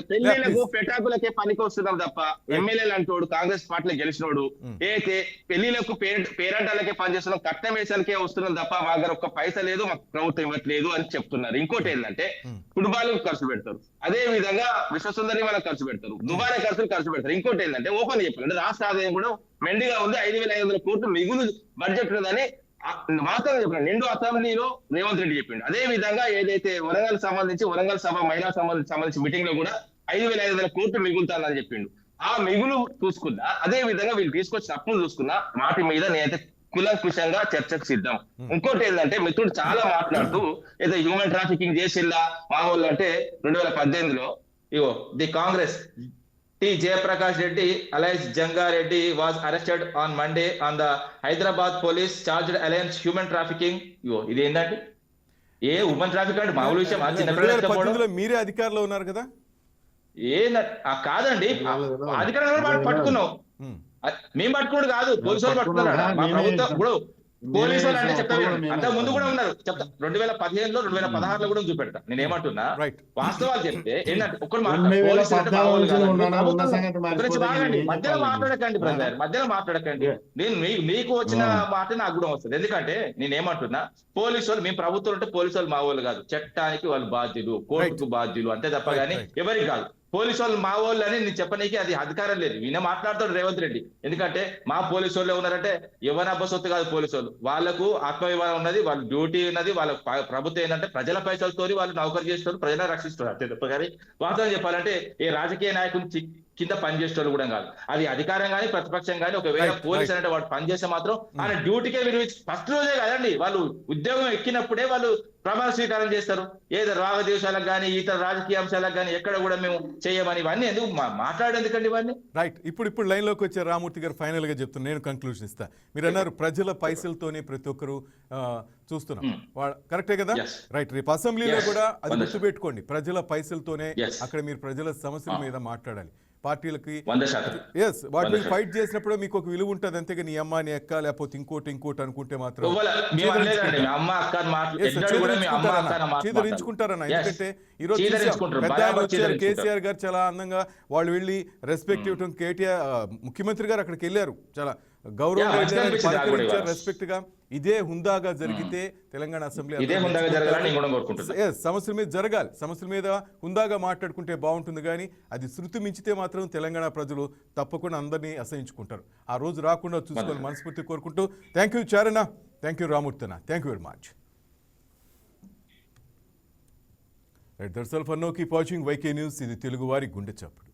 పెళ్లిలకు పెటాకులకే పనికి వస్తున్నాం తప్ప ఎమ్మెల్యేలు అంటోడు కాంగ్రెస్ పార్టీలో గెలిచినోడు అయితే పెళ్లిలకు పేరంటాలకే పనిచేస్తున్నాం, కట్నం వేసానికే వస్తున్నాం తప్ప మా దగ్గర ఒక్క పైసా లేదు, మాకు ప్రభుత్వం ఇవ్వట్లేదు అని చెప్తున్నారు. ఇంకోటి ఏంటంటే కుటుంబాలకు ఖర్చు పెడతారు, అదే విధంగా విశ్వసుందరి వాళ్ళకి ఖర్చు పెడతారు, దుబారా ఖర్చు పెడతారు. ఇంకోటి ఏంటంటే ఓపెన్ చెప్పాలంటే రాష్ట్ర ఆదాయం కూడా మెండుగా ఉంది, 5,500 కోట్లు మిగులు బడ్జెట్ ఉందని వాస్తవంగా చెప్పిన నిండు అసెంబ్లీలో రేవంత్ రెడ్డి చెప్పిండు. అదే విధంగా ఏదైతే వరంగల్ సభ మహిళా సంబంధించి మీటింగ్ లో కూడా 5,500 కోట్లు మిగులుతానని చెప్పిండు. ఆ మిగులు చూసుకున్నా, అదే విధంగా వీళ్ళు తీసుకొచ్చిన అప్పులు చూసుకున్నా, వాటి మీద నేనైతే కులంకుశంగా చర్చకు సిద్ధం. ఇంకోటి ఏంటంటే మిత్రుడు చాలా మాట్లాడుతూ ఏదో హ్యూమన్ ట్రాఫికింగ్ చేసిందా మా వాళ్ళు అంటే 2018లో ఇగో the Congress T. Jayaprakash Reddy alias Janga Reddy was arrested on Monday on the Hyderabad police charged alliance human trafficking. ఇది ఏంటంటే ఏ హ్యూమన్ ట్రాఫిక్ అంటే మామూలు విషయం. 2018లో మీరే అధికారంలో ఉన్నారు కదా. కాదండి, అధికారంలో పట్టుకున్నాం, మేము పట్టుకోడు కాదు, పోలీసు వాళ్ళు పట్టుకున్నారా? మా ప్రభుత్వం ఇప్పుడు పోలీసు వాళ్ళు అంటే చెప్తా అప్పుడు కూడా మేమే అంత ముందు కూడా ఉన్నారు చెప్తా 2015లో 2016లో కూడా చూపెడతా నేను ఏమంటున్నా రైట్. వాస్తవాలు చెప్తే ఏంటంటే ఒక్కరు 2014 నుంచి ఉన్నాడా? ఉన్న సంగతి గురించి మర్చిపోతే బాగండి ఏం మధ్యలో చెప్పాలి? మాట్లాడకండి బ్రదర్ మధ్యలో మాట్లాడకండి నేను మీకు వచ్చిన మాట నాకు కూడా వస్తుంది ఎందుకంటే నేను ఏమంటున్నా పోలీసు వాళ్ళు మేము ప్రభుత్వం అంటే పోలీసు వాళ్ళు మా వాళ్ళు కాదు చట్టానికి వాళ్ళు బాధ్యులు కోర్టుకు బాధ్యులు అంతే తప్ప Right, కానీ right. ఎవరికి కాదు పోలీసు వాళ్ళు మా వాళ్ళు అని నేను చెప్పనీకి అది అధికారం లేదు ఈయన మాట్లాడతాడు రేవంత్ రెడ్డి ఎందుకంటే మా పోలీసు వాళ్ళు ఉన్నారంటే ఎవరి అబ్బసొత్తు కాదు పోలీసు వాళ్ళు వాళ్ళకు ఆత్మవిమానం ఉన్నది వాళ్ళ డ్యూటీ ఉన్నది వాళ్ళ ప్రభుత్వం ఏంటంటే ప్రజల పైసలతో వాళ్ళు నౌకరు చేస్తారు ప్రజలను రక్షిస్తారు అంతే తప్ప కానీ వాస్తవం చెప్పాలంటే ఏ రాజకీయ నాయకుని కింద పనిచేసేవాళ్ళు కూడా కాదు అది అధికారం కానీ ప్రతిపక్షం కానీ ఒకవేళ Right, పోలీసు right. అంటే వాడు పనిచేస్తే మాత్రం ఆయన డ్యూటీకే విలువ ఫస్ట్ రోజే కదండి వాళ్ళు ఉద్యోగం ఎక్కినప్పుడే వాళ్ళు ప్రమాణ స్వీకారం చేస్తారు ఏదో రాగద్వేషాలకు కానీ ఇతర రాజకీయ అంశాలకు కానీ ఎక్కడ కూడా మేము చేయమని ఇవన్నీ ఎందుకు మాట్లాడేందుకండి ఇవన్నీ రైట్ ఇప్పుడు లైన్లోకి వచ్చే రామూర్తి గారు ఫైనల్గా చెప్తున్నా నేను కంక్లూజన్ ఇస్తా మీరు అన్నారు ప్రజల పైసలతోనే ప్రతి ఒక్కరు చూస్తున్నాం కరెక్టే కదా Yes. రైట్ రేపు అసెంబ్లీలో Yes. కూడా అది Wonderful. గుర్తుపెట్టుకోండి ప్రజల పైసలతోనే Yes. అక్కడ మీరు ప్రజల సమస్యల మీద మాట్లాడాలి పార్టీలకి 100%. ఎస్ వాటి మీద 100%. ఫైట్ చేసినప్పుడు మీకు ఒక విలువ ఉంటుంది అంతేగా నీ అమ్మ నీ అక్క లేకపోతే ఇంకోటి అనుకుంటే మాత్రం మేము అనలేదండి మీ అమ్మ అక్క ఎన్నడూ కూడా మీ అమ్మ అక్క అన్న మాట చీదరించుకుంటారన్న మాట్లాడము. Yes. ఎందుకంటే ఈరోజు చీదరించుకుంటారు. పెద్ద ఆయన బరాబర్ వచ్చారు చీదరించుకుంటారు. కేసీఆర్ గారు చాలా అందంగా వాళ్ళు వెళ్ళి రెస్పెక్ట్ ఇవ్వటం కేటీఆర్ ముఖ్యమంత్రి గారు అక్కడికి వెళ్ళారు చాలా గౌరవంగా మంచిగా వెళ్ళారు, అనిపించింది నాకు కూడా పలకరించారు ఇవాళ. రెస్పెక్ట్ గా ఇదే హుందాగా జరిగితే తెలంగాణ అసెంబ్లీ ఇదే హుందాగా జరగాలని నేను కూడా కోరుకుంటున్నాను. Yes, సమస్యల మీద జరగాలి సమస్యల మీద హుందాగా మాట్లాడుకుంటే బాగుంటుంది కానీ అది శృతి మించితే మాత్రం తెలంగాణ ప్రజలు తప్పకుండా అందరినీ అసహించుకుంటారు ఆ రోజు రాకుండా చూసుకొని మనస్ఫూర్తి కోరుకుంటూ థ్యాంక్ యూ చారణ థ్యాంక్ యూ రామూర్తన thank you very much right that's all for now keep watching YK news ఇది తెలుగువారి గుండె చప్పుడు